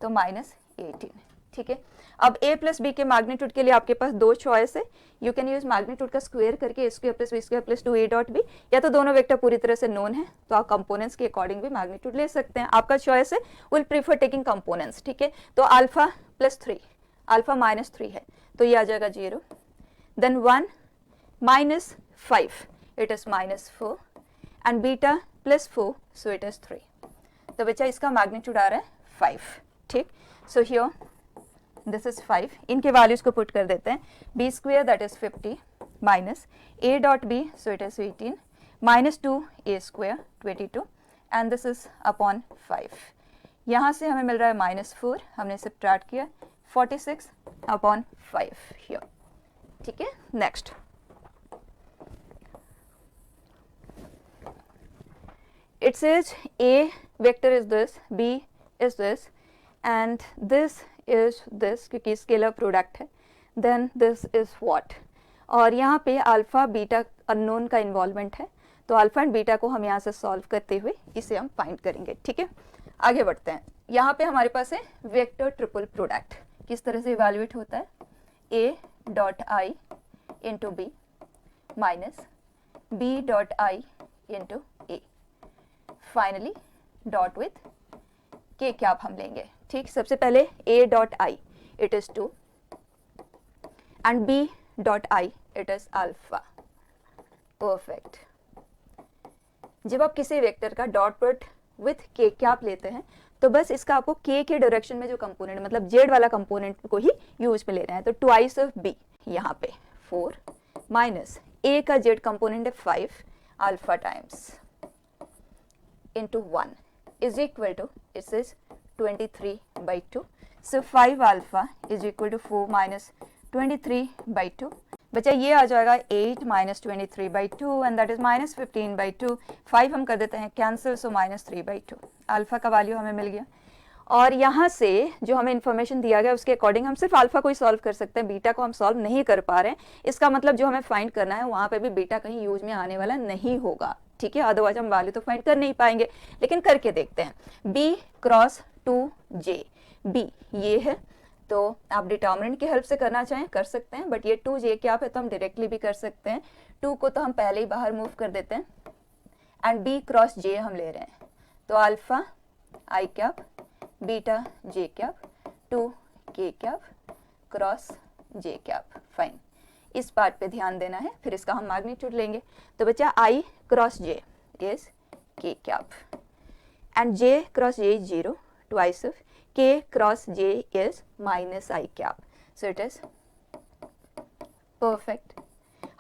Speaker 1: तो -18, ठीक है। अब a + b के मैग्नीट्यूड के लिए आपके पास दो चॉइस है, यू कैन यूज मैग्नीट्यूड का स्क्वायर करके a² + b² + 2a dot b, या तो दोनों वेक्टर पूरी तरह से नोन है तो आप कंपोनेंट्स के अकॉर्डिंग भी मैग्नीट्यूड ले सकते हैं, आपका चॉइस है, विल प्रीफर टेकिंग कंपोनेंट्स, ठीक है। तो अल्फा +3, अल्फा -3 है तो ये आ जाएगा 0, then 1 -5 it is -4 and beta +4 so it is 3, तो बच्चा इसका मैग्नीट्यूड आ रहा है 5, ठीक। सो हियर दिस इज 5, इनके वैल्यूज को पुट कर देते हैं, b square that is 50 minus a dot b so it is 18 -2 a square 22 and this is upon 5। यहाँ से हमें मिल रहा है -4, हमने सब्ट्रैक्ट किया 46 अपॉन 5 हियर, ठीक है। Next, it says a vector is this, b is this and this is this, क्योंकि स्केलर प्रोडक्ट है, then this is what, और यहाँ पे अल्फा बीटा अननोन का इन्वॉल्वमेंट है, तो अल्फा एंड बीटा को हम यहाँ से सॉल्व करते हुए इसे हम फाइंड करेंगे, ठीक है। आगे बढ़ते हैं। यहाँ पे हमारे पास है वेक्टर ट्रिपल प्रोडक्ट, किस तरह से इवेल्युएट होता है, a dot i into b minus b dot i into a, finally dot with k cap हम लेंगे। ठीक, सबसे पहले a dot i it is 2 and b dot i it is alpha. Perfect. जब आप किसी वेक्टर का dot product with k cap लेते हैं तो बस इसका आपको के डायरेक्शन में जो कंपोनेंट मतलब जेड वाला कंपोनेंट को ही यूज में लेना है। तो ट्वाइस ऑफ बी यहाँ पे 4 माइनस ए का जेड कंपोनेंट है 5 alpha times into 1 is equal to, it says 23/2. So 5 alpha is equal to 4 minus 23/2. बच्चा ये आ जाएगा 8 minus 23/2 and that is minus 15/2. 5 हम कर देते हैं कैंसिल, सो minus 3/2. अल्फा का वैल्यू हमें मिल गया। और यहाँ से जो हमें इन्फॉर्मेशन दिया गया उसके अकॉर्डिंग हम सिर्फ अल्फा को ही सॉल्व कर सकते हैं, बीटा को हम सॉल्व नहीं कर पा रहे हैं। इसका मतलब जो हमें फाइंड करना है वहाँ पे भी बीटा कहीं यूज में आने वाला नहीं होगा। ठीक है, अदरवाइज हम वैल्यू तो फाइंड कर नहीं पाएंगे, लेकिन करके देखते हैं। बी क्रॉस 2j, बी ये है तो आप डिटर्मिनेंट की हेल्प से करना चाहें कर सकते हैं, बट ये 2j क्या है तो हम डायरेक्टली भी कर सकते हैं। 2 को तो हम पहले ही बाहर मूव कर देते हैं एंड बी क्रॉस j हम ले रहे हैं, तो alpha i cap beta j cap 2 k cap cross j cap. Fine, इस पार्ट पे ध्यान देना है, फिर इसका हम मैग्नीट्यूड लेंगे। तो बच्चा i cross j is k cap and j cross j is 0 twice of k cross j is minus i cap, so it is perfect.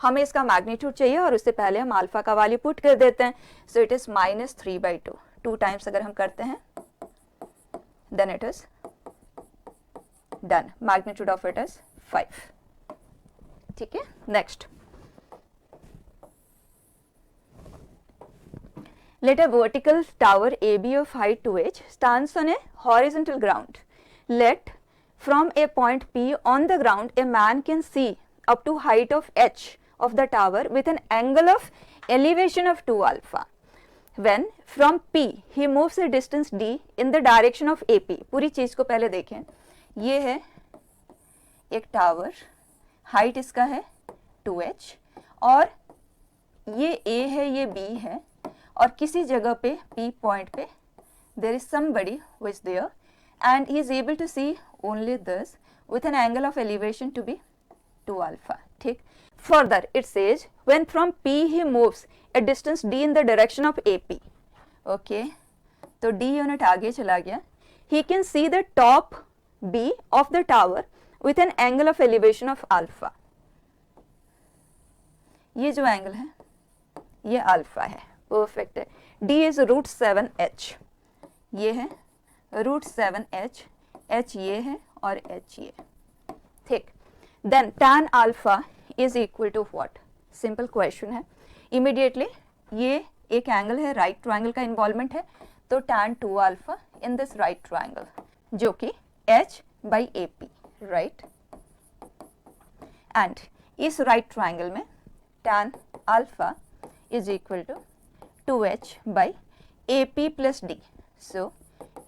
Speaker 1: हमें इसका मैग्नीट्यूड चाहिए और उससे पहले हम अल्फा का वैल्यू पुट कर देते हैं, सो इट इज माइनस 3/2। 2 टाइम्स अगर हम करते हैं then it is done, magnitude of it is 5। ठीक है, next let a vertical tower AB of height 2h stands on a horizontal ground. Let from a point P on the ground a man can see up to height of h of the tower with an angle of elevation of 2 alpha. When from P he moves a distance d in the direction of AP। पूरी चीज को पहले देखें, ये है एक tower, height इसका है 2h और ये A है ये B है और किसी जगह पे P पॉइंट पे there is somebody who is there and he is able to see only this with an angle of elevation to be 2 alpha। ठीक, further it says when from P he moves a distance d in the direction of AP। okay, तो d unit आगे चला गया। he can see the top B of the tower with an angle of elevation of alpha। ये जो angle है ये alpha है, perfect है। d is √7h, ये है √7h, h ये है और h ये, ठीक। Then tan alpha is equal to what, simple question है। इमीडिएटली ये एक एंगल है, राइट ट्रायंगल का इन्वॉल्वमेंट है, तो tan 2 alpha in this right triangle जो कि h/AP, राइट। एंड इस राइट ट्रायंगल में tan alpha is equal to 2h/AP plus d, so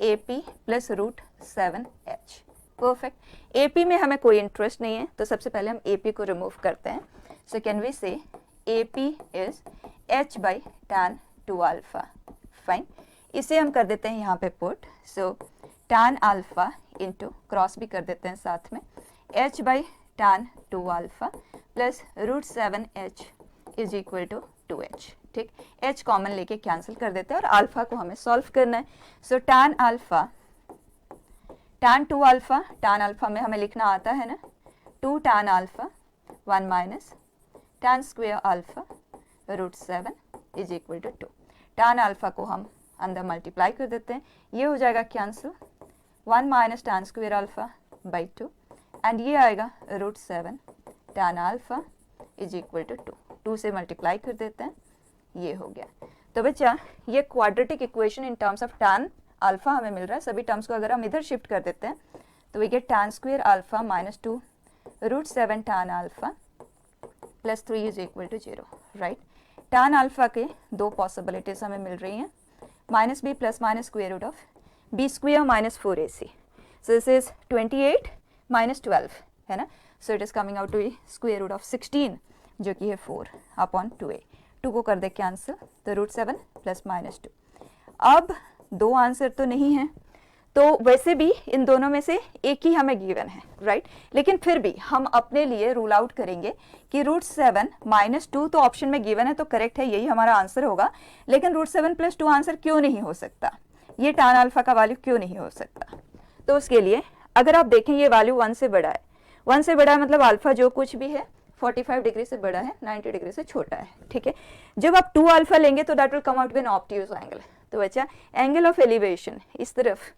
Speaker 1: AP plus √7h। Perfect. AP में हमें कोई इंटरेस्ट नहीं है तो सबसे पहले हम AP को रिमूव करते हैं, so can we say AP is h/tan 2 alpha. Fine, इसे हम कर देते हैं यहाँ पे put, so tan alpha into cross भी कर देते हैं साथ में h/tan 2 alpha plus √7h is equal to 2h। ठीक, h कॉमन लेके कैंसिल कर देते हैं और अल्फा को हमें सॉल्व करना है। So tan alpha tan 2 alpha, tan alpha में हमें लिखना आता है ना 2 tan alpha 1 minus tan square alpha √7 is equal to 2। tan alpha को हम अंदर मल्टीप्लाई कर देते हैं, ये हो जाएगा cancel 1 minus tan square alpha by 2 and ये आएगा √7 tan alpha is equal to 2। 2 से मल्टीप्लाई कर देते हैं, ये हो गया। तो बच्चा ये quadratic equation in terms of tan alpha हमें मिल रहा है। सभी टर्म्स को अगर हम इधर शिफ्ट कर देते हैं तो we get tan square alpha minus 2 √7 tan alpha plus 3 is equal to 0, right. tan alpha के दो पॉसिबिलिटीज हमें मिल रही हैं, minus b plus minus square root of b square minus 4ac, so this is 28 minus 12 है ना, so it is coming out to be square root of 16 जो कि है 4 अपॉन 2a, 2 को कर दे कैंसिल तो रूट 7 प्लस माइनस 2। अब दो आंसर तो नहीं है, तो वैसे भी इन दोनों में से एक ही हमें गिवन है, राइट, लेकिन फिर भी हम अपने लिए रूल आउट करेंगे कि रूट 7 माइनस 2 तो ऑप्शन में गिवन है तो करेक्ट है, यही हमारा आंसर होगा, लेकिन रूट 7 प्लस 2 आंसर क्यों नहीं हो सकता, ये tan अल्फा का वैल्यू क्यों नहीं हो सकता। तो उसके लिए अगर आप देखें ये वैल्यू 1 से बड़ा है, 1 से बड़ा है मतलब अल्फा जो कुछ भी है 45 डिग्री से बड़ा है, 90 डिग्री से छोटा है, ठीक है। जब आप 2 अल्फा लेंगे तो that will come out with an obtuse angle, तो बच्चा एंगल ऑफ एलिवेशन इस तरफ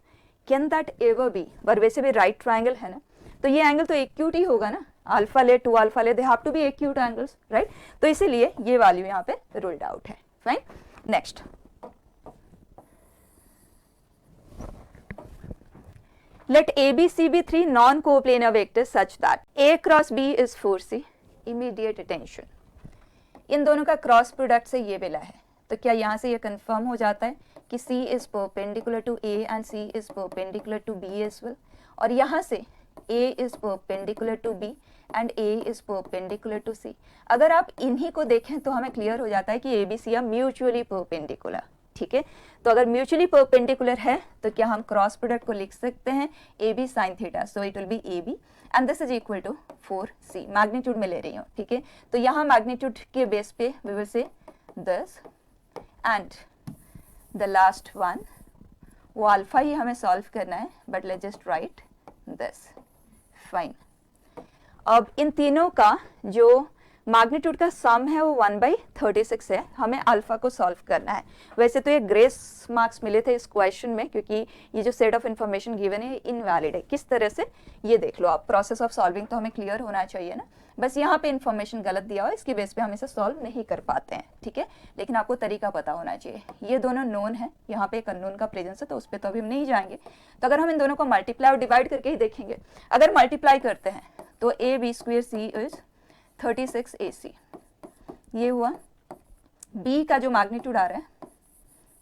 Speaker 1: कैन दैट एवर बी, पर वैसे भी राइट ट्राइंगल है ना, तो ये एंगल तो एक्यूट ही होगा ना, अल्फा ले 2 अल्फा ले, they have to be acute angles, right, तो इसीलिए ये वैल्यू यहाँ पे रूल्ड आउट है, fine. Next, let A, B, C be 3 non-coplanar vectors such that A cross B is 4C, immediate attention, इन दोनों का क्रॉस प्रोडक्ट से ये मिला है, तो क्या यहाँ से ये कंफर्म हो जाता है कि C is perpendicular to A and C is perpendicular to B as well, और यहाँ से A is perpendicular to B and A is perpendicular to C। अगर आप इन्हीं को देखें तो हमें क्लियर हो जाता है कि A, B, C are mutually perpendicular, ठीक है। तो अगर म्यूचुअली परपेंडिकुलर है तो क्या हम क्रॉस प्रोडक्ट को लिख सकते हैं a b sine theta, so it will be a b and this is equal to 4c, magnitude में ले रही हूँ, ठीक है। तो यहाँ मैग्नीट्यूड के बेस पे we will say this and the last one, वो अल्फा ही हमें सॉल्व करना है, but let's just write this, fine. अब इन तीनों का जो मैग्नीट्यूड का सम है वो 1/36 है, हमें अल्फा को सॉल्व करना है। वैसे तो ये ग्रेस मार्क्स मिले थे इस क्वेश्चन में, क्योंकि ये जो सेट ऑफ इन्फॉर्मेशन गिवन है इनवैलिड है। किस तरह से ये देख लो आप, प्रोसेस ऑफ सॉल्विंग तो हमें क्लियर होना चाहिए ना, बस यहाँ पे इन्फॉर्मेशन गलत दिया हो इसकी बेस पे हम इसे सॉल्व नहीं कर पाते हैं, ठीक है, लेकिन आपको तरीका पता होना चाहिए। ये दोनों नोन है, यहाँ पे एक अननोन का प्रेजेंस है तो उस पर तो अभी हम नहीं जाएंगे। तो अगर हम इन दोनों को मल्टीप्लाई और डिवाइड करके ही देखेंगे, अगर मल्टीप्लाई करते हैं तो a b square c is 36ac, ये हुआ, b का जो मैग्नीट्यूड आ रहा है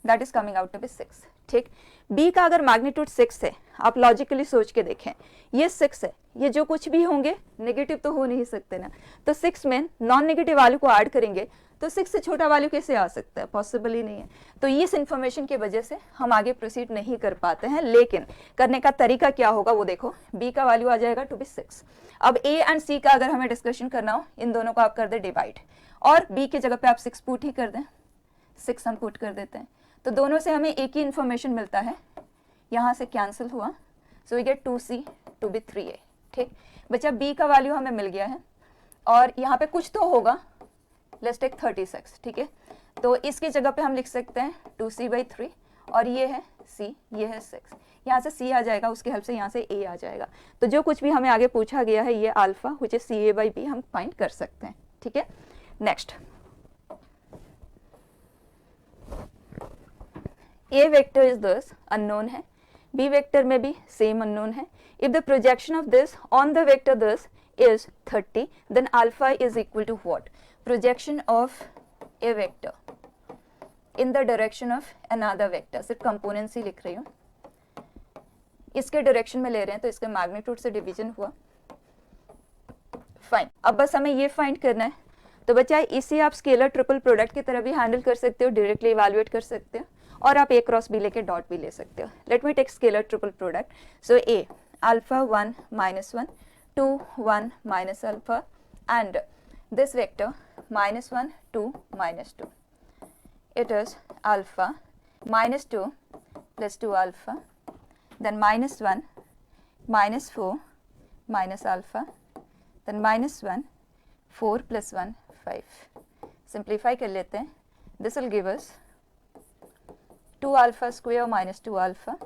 Speaker 1: that is coming out to be 6, ठीक। b का अगर मैग्नीट्यूड 6 है, आप लॉजिकली सोच के देखें, ये 6 है, ये जो कुछ भी होंगे नेगेटिव तो हो नहीं सकते ना, तो 6 में नॉन नेगेटिव वैल्यू को ऐड करेंगे तो 6 से छोटा वैल्यू कैसे आ सकता है, पॉसिबल ही नहीं है। तो इस इंफॉर्मेशन की वजह से हम आगे प्रोसीड नहीं कर पाते हैं, लेकिन करने का तरीका क्या होगा वो देखो, b का वैल्यू आ जाएगा टू बी 6। अब a एंड c का अगर हमें डिस्कशन करना हो, इन दोनों को आप कर दे डिवाइड, और b की जगह पे आप 6 पुट ही कर दें, 6 हम पुट कर देते हैं, तो दोनों से हमें एक ही इन्फॉर्मेशन मिलता है, यहाँ से कैंसिल हुआ, so we get 2c to be 3a, ठीक। बच्चा b का वैल्यू हमें मिल गया है, और यहाँ पे कुछ तो होगा, लेट्स टेक 36, ठीक है, तो इसकी जगह पे हम लिख सकते हैं 2c/3, और ये है c, ये है 6, यहाँ से c आ जाएगा, उसकी हेल्प से यहाँ से a आ जाएगा, तो जो कुछ भी हमें आगे पूछा गया है ये अल्फा व्हिच इज ca/b हम फाइंड कर सकते हैं, ठीक है। Next, a vector is this unknown है, b वेक्टर में भी सेम अननोन है। If the projection of this on the vector this is 30, then alpha is equal to what? Projection of a vector in the direction of another vector, सिर्फ components ही लिख रही हूँ, इसके direction में ले रहे हैं तो इसके मैग्नीट्यूड से डिवीजन हुआ, फाइन। अब बस हमें ये फाइंड करना है, तो बच्चा इसे आप स्केलर ट्रिपल प्रोडक्ट की तरह भी हैंडल कर सकते हो, डायरेक्टली इवैल्यूएट कर सकते हो, और आप a क्रॉस b लेके डॉट भी ले सकते हो। Let me take scalar triple product, so a alpha 1 minus 1 2 1 minus alpha and this vector -1 2 -2, it is alpha -2 plus 2 alpha, then -1 -4 minus alpha, then -1 4 plus 1 5। Simplify कर लेते हैं, this will give us 2 alpha square minus 2 alpha,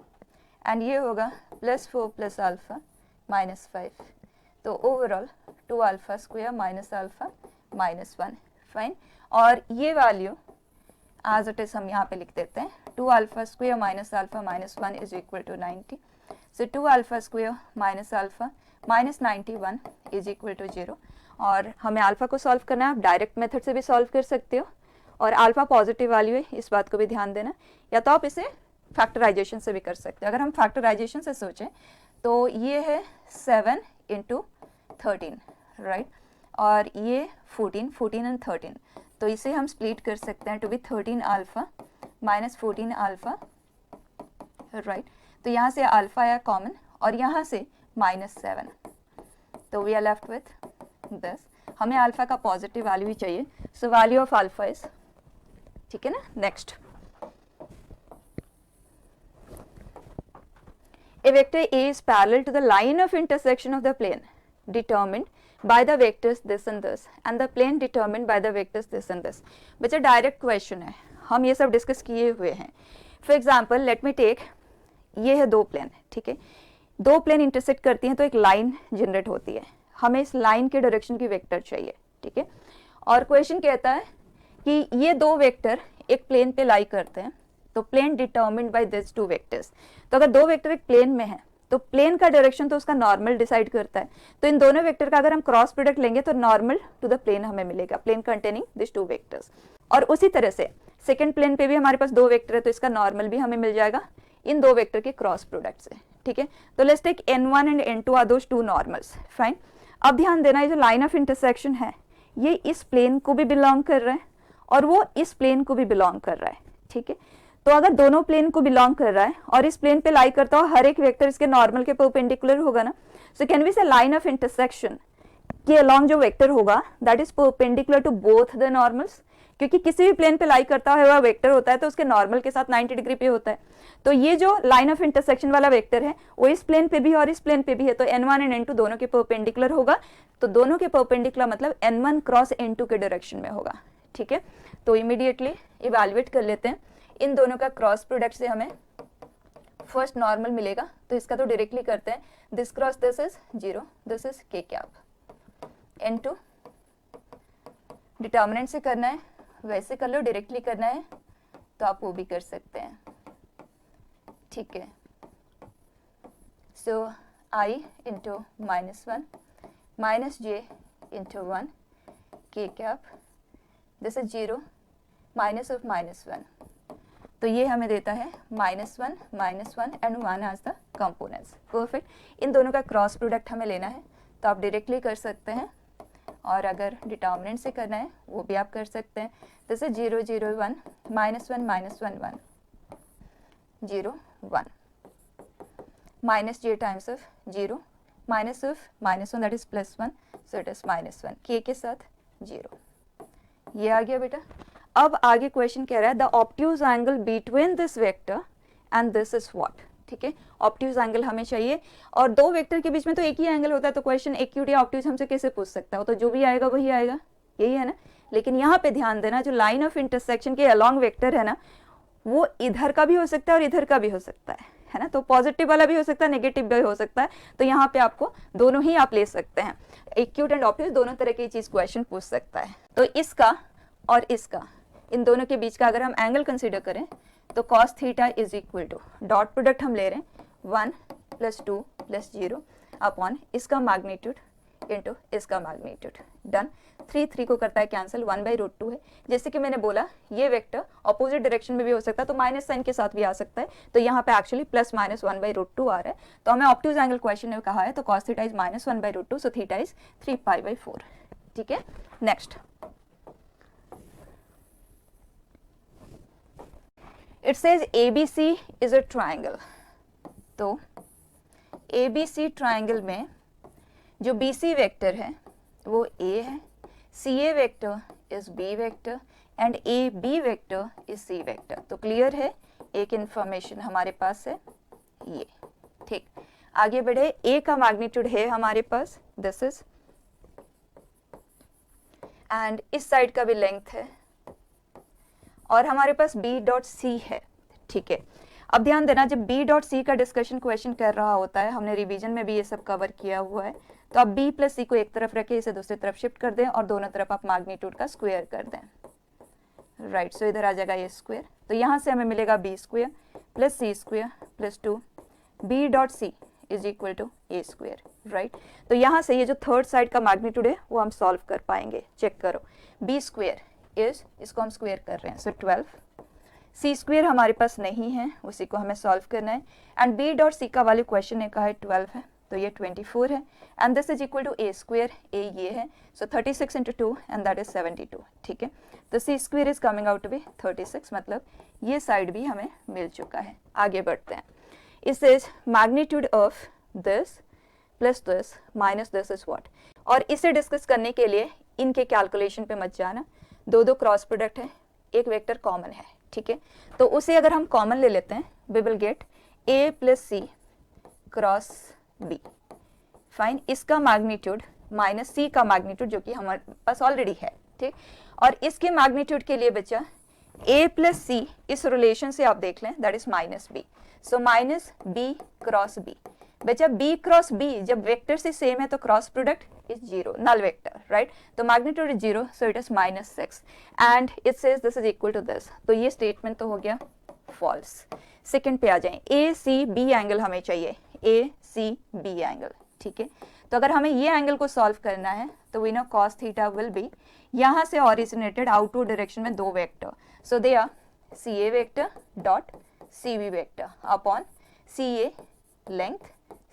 Speaker 1: and ये होगा +4 plus alpha minus 5, तो overall 2 alpha square minus alpha minus 1, fine. और ये value as it is हम यहाँ पे लिख देते हैं, 2 alpha square minus alpha minus 1 is equal to 90, so 2 alpha square minus alpha minus 91 is equal to 0। और हमें अल्फा को सॉल्व करना है, आप डायरेक्ट मेथड से भी सॉल्व कर सकते हो, और अल्फा पॉजिटिव वैल्यू है, इस बात को भी ध्यान देना, या तो आप इसे फैक्टराइजेशन से भी कर सकते हैं। अगर हम फैक्टराइजेशन से सोचें तो ये है 7 इंटू 13, राइट, और ये 14 एंड 13, तो इसे हम स्प्लिट कर सकते हैं to be 13 alpha minus 14 alpha, right. तो यहाँ से अल्फा आया कॉमन और यहाँ से -7, तो we are left with this. हमें अल्फा का पॉजिटिव वैल्यू ही चाहिए, so value of alpha is, ठीक है ना। Next, a vector A is parallel to the line of intersection of the plane determined by the vectors this and this and the plane determined by the vectors this and this। बच्चा direct question है, हम ये सब discuss किए हुए हैं। For example let me take, ये है दो प्लेन, ठीक है, दो प्लेन इंटरसेक्ट करती हैं तो एक लाइन जनरेट होती है, हमें इस लाइन के डायरेक्शन की वेक्टर चाहिए, ठीक है। और क्वेश्चन कहता है कि ये दो वेक्टर एक प्लेन पे लाई करते हैं, तो plane determined by this two vectors. तो अगर दो वेक्टर एक प्लेन में है तो प्लेन का डायरेक्शन तो उसका नॉर्मल डिसाइड करता है, तो इन दोनों वेक्टर का अगर हम क्रॉस प्रोडक्ट लेंगे तो नॉर्मल टू द प्लेन हमें मिलेगा, plane containing this two vectors. और उसी तरह से सेकंड प्लेन पे भी हमारे पास दो वेक्टर है तो इसका नॉर्मल भी हमें मिल जाएगा इन दो वेक्टर के क्रॉस प्रोडक्ट से, ठीक है। तो let's take n1 and n2 are those two normals, fine. अब ध्यान देना, ये जो लाइन ऑफ इंटरसेक्शन है ये इस प्लेन को भी बिलोंग कर रहा है और वो इस प्लेन को भी बिलोंग कर रहा है, ठीक है। तो अगर दोनों प्लेन को बिलोंग कर रहा है और इस प्लेन पे लाई करता हो, हर एक वेक्टर इसके नॉर्मल के परपेंडिकुलर होगा ना, so can we say line of intersection के अलोंग जो वेक्टर होगा that is perpendicular to both the normals, क्योंकि किसी भी प्लेन पे लाई करता है वह वेक्टर होता है तो उसके नॉर्मल के साथ 90 डिग्री पे होता है। तो ये जो लाइन ऑफ इंटरसेक्शन वाला वेक्टर है वो इस प्लेन पे भी और इस प्लेन पे भी है, तो n1 एंड n2 दोनों के परपेंडिकुलर होगा, तो दोनों के परपेंडिकुलर मतलब n1 क्रॉस n2 के डायरेक्शन में होगा, ठीक है। तो इमीडिएटली इवैल्यूएट कर लेते हैं, इन दोनों का क्रॉस प्रोडक्ट से हमें फर्स्ट नॉर्मल मिलेगा, तो इसका तो डायरेक्टली करते हैं, this cross this is 0, this is k cap, n2 determinant से करना है वैसे कर लो, डायरेक्टली करना है तो आप वो भी कर सकते हैं, ठीक है। So I into -1 minus j into 1 k cap, this is 0 minus of -1, तो ये हमें देता है -1 and 1 as the components, perfect. इन दोनों का क्रॉस प्रोडक्ट हमें लेना है तो आप डायरेक्टली कर सकते हैं, और अगर डिटर्मिनेंट से करना है वो भी आप कर सकते हैं। This is 0 0 1 -1 -1 1 0 1 minus j times of 0 minus of -1 that is +1, so it is -1 k के साथ 0, ये आ गया बेटा। अब आगे क्वेश्चन कह रहा है the obtuse angle between this vector and this is what, ठीक है। ऑब्ट्यूज एंगल हमें चाहिए और दो वेक्टर के बीच में तो एक ही एंगल होता है, तो क्वेश्चन एक्यूट या ऑब्ट्यूज हमसे कैसे पूछ सकता है, तो जो भी आएगा वही आएगा, यही है ना। लेकिन यहाँ पे ध्यान देना, जो लाइन ऑफ इंटरसेक्शन के अलॉन्ग वेक्टर है ना, वो इधर का भी हो सकता है और इधर का भी हो सकता है ना, तो पॉजिटिव वाला भी हो सकता है, नेगेटिव भी हो सकता है, तो यहाँ पे आपको दोनों ही आप ले सकते हैं, एक्यूट एंड ऑब्ट्यूज दोनों तरह की चीज क्वेश्चन पूछ सकता है। तो इसका और इसका, इन दोनों के बीच का अगर हम एंगल कंसीडर करें तो cos theta is equal to, dot product हम ले रहे हैं 1 + 2 + 0 अपॉन इसका मैग्नीट्यूड इंटू इसका मैग्नीट्यूड, डन। 3 3 को करता है कैंसिल, 1/√2 है। जैसे कि मैंने बोला ये वेक्टर अपोजिट डायरेक्शन में भी हो सकता है, तो माइनस साइन के साथ भी आ सकता है, तो यहाँ पे एक्चुअली +-1/√2 आ रहा है, तो हमें ऑब्ट्यूज एंगल क्वेश्चन में कहा है, तो cos theta is -1/√2, so theta is 3π/4, ठीक है। Next, it says ABC is a triangle, तो ABC ट्राइंगल में जो BC वेक्टर है वो A है, CA vector is B vector and AB vector is C vector. तो क्लियर है, एक इंफॉर्मेशन हमारे पास है ये, ठीक। आगे बढ़े, A का मैग्नीट्यूड है हमारे पास, दिस इज, एंड इस साइड का भी लेंथ है, और हमारे पास B.C है, ठीक है। अब ध्यान देना, जब B.C का डिस्कशन क्वेश्चन कर रहा होता है, हमने रिवीजन में भी ये सब कवर किया हुआ है, तो आप B + C को एक तरफ रखें, इसे दूसरी तरफ शिफ्ट कर दें और दोनों तरफ आप मैग्नीट्यूड का स्क्वायर कर दें, राइट। सो इधर आ जाएगा ये स्क्वायर, तो यहाँ से हमें मिलेगा B² + C² + 2 B.C is equal to A², right. तो यहाँ से ये जो थर्ड साइड का मैग्नीट्यूड है वो हम सॉल्व कर पाएंगे, चेक करो। B² इज, इसको हम स्क्वायर कर रहे हैं, सो 12 सी स्क्वेयर हमारे पास नहीं है, उसी को हमें सॉल्व करना है। एंड बी डॉट सी का वैल्यू क्वेश्चन ने कहा है 12 है, तो ये 24 है। And this is equal to a square, a ये है, so 36 into 2 and that is 72। ठीक है, तो c square is coming out to be 36, मतलब ये साइड भी हमें मिल चुका है। आगे बढ़ते हैं। इस is magnitude of this plus this minus this is what. और इसे डिस्कस करने के लिए इनके कैलकुलेशन पे मत जाना, दो दो क्रॉस प्रोडक्ट है, एक वेक्टर कॉमन है। ठीक है, तो उसे अगर हम कॉमन ले लेते हैं, we will get a plus c cross b. Fine, इसका मैग्नीट्यूड माइनस सी का मैग्नीट्यूड जो कि हमारे पास ऑलरेडी है। ठीक, और इसके मैग्नीट्यूड के लिए बचा ए प्लस सी, इस रिलेशन से आप देख लें, that is minus b, so minus b cross b. बचा बी क्रॉस बी, जब वेक्टर से सेम है तो cross product is zero, null vector, right. तो magnitude is zero, so it is -6 and it says this is equal to this. तो ये statement तो हो गया फॉल्स। सेकंड पे आ जाएं, ए सी बी एंगल हमें चाहिए, ए सी बी एंगल। ठीक है, तो अगर हमें ये एंगल को सॉल्व करना है तो we know cos theta will be, यहाँ से ओरिजिनेटेड आउटवर्ड डायरेक्शन में दो vector, so they are c a vector dot c b vector upon c a length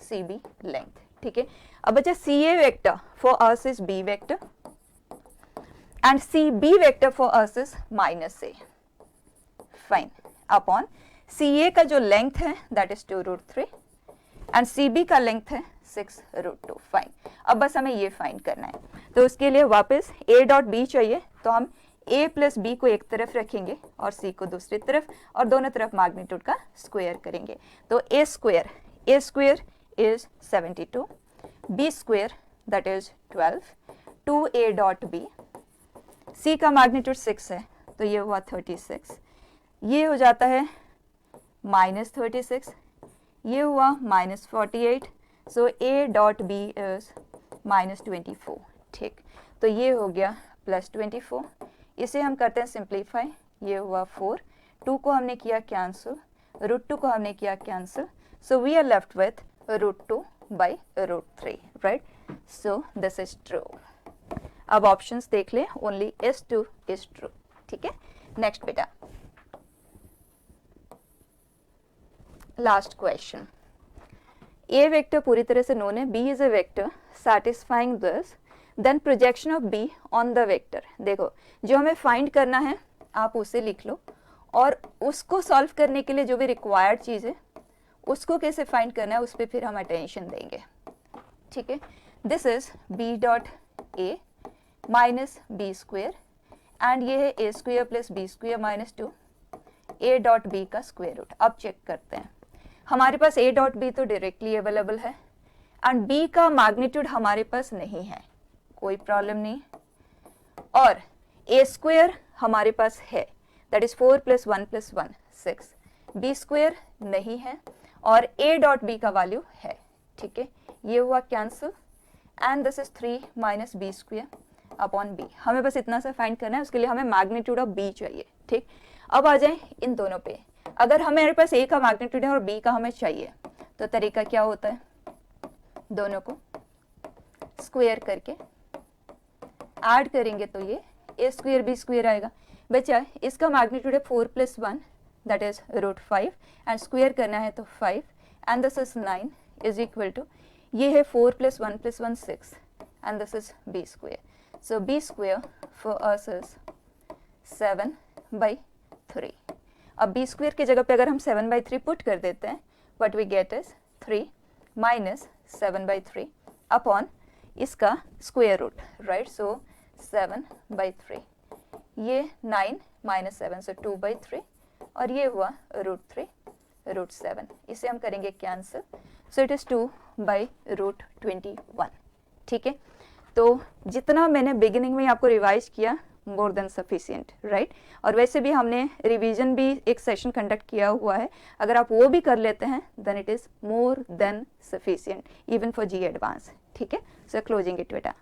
Speaker 1: c b length. ठीक है, अब बचा c a vector for us is b vector and c b vector for us is minus a. Fine, upon c a का जो length है that is 2√3 and c B का length है 6√2। Fine, अब बस हमें ये फाइंड करना है, तो उसके लिए वापस a डॉट बी चाहिए, तो हम a प्लस बी को एक तरफ रखेंगे और c को दूसरी तरफ, और दोनों तरफ मैग्नीट्यूड का स्क्वायर करेंगे। तो a square is 72, b square that is 12, 2a dot b, c का मैग्नीट्यूड 6 है, तो ये हुआ 36, ये हो जाता है -36, ये हुआ -48, सो a डॉट b इज -24। ठीक, तो ये हो गया +24, इसे हम करते हैं सिंप्लीफाई, ये हुआ 4, 2 को हमने किया कैंसिल, √2 को हमने किया cancel, so we are left with √2 by √3, right. So this is true. अब ऑप्शंस देख ले, ओनली S2 इज ट्रू। ठीक है, नेक्स्ट बेटा, लास्ट क्वेश्चन। ए वेक्टर पूरी तरह से नोन है, b is a vector satisfying this, then projection of b on the vector. देखो, जो हमें फाइंड करना है आप उसे लिख लो, और उसको सॉल्व करने के लिए जो भी रिक्वायर्ड चीज़ है उसको कैसे फाइंड करना है उस पर फिर हम अटेंशन देंगे। ठीक है, this is b dot a minus b square and ये है a square plus b square minus 2, a dot b का स्क्वायर रूट। अब चेक करते हैं, हमारे पास ए डॉट बी तो डायरेक्टली अवेलेबल है एंड बी का मैग्नीट्यूड हमारे पास नहीं है, कोई प्रॉब्लम नहीं, और ए स्क्वेयर हमारे पास है, दैट इज 4 + 1 + 1 6, बी स्क्वेयर नहीं है और ए डॉट बी का वैल्यू है। ठीक है, ये हुआ cancel and this is 3 - b square upon b. हमें बस इतना सा फाइंड करना है, उसके लिए हमें मैग्नीट्यूड ऑफ बी चाहिए। ठीक, अब आ जाए इन दोनों पे, अगर हमारे पास ए का मैग्नीट्यूड है और बी का हमें चाहिए तो तरीका क्या होता है, दोनों को स्क्वायर करके ऐड करेंगे तो ये ए स्क्वायर बी स्क्वायर आएगा। बच्चा इसका मैग्नीट्यूड है 4 + 1 दैट इज √5 एंड स्क्वायर करना है तो 5 and this is 9 is equal to, ये है 4 + 1 + 1 6 and this is b square, so b square for us is 7/3। अब बी स्क्वायर की जगह पे अगर हम 7/3 पुट कर देते हैं, what we get is 3 - 7/3 upon इसका स्क्वायर रूट, राइट। सो 7/3, ये 9 - 7 सो 2/3 और ये हुआ √3 √7, इसे हम करेंगे कैंसिल, सो इट इज 2/√21। ठीक है, तो जितना मैंने बिगिनिंग में आपको रिवाइज किया मोर देन सफिशिएंट, राइट। और वैसे भी हमने रिवीजन भी एक सेशन कंडक्ट किया हुआ है, अगर आप वो भी कर लेते हैं then it is more than sufficient even for JEE advance. ठीक है, सो क्लोजिंग इट बेटा।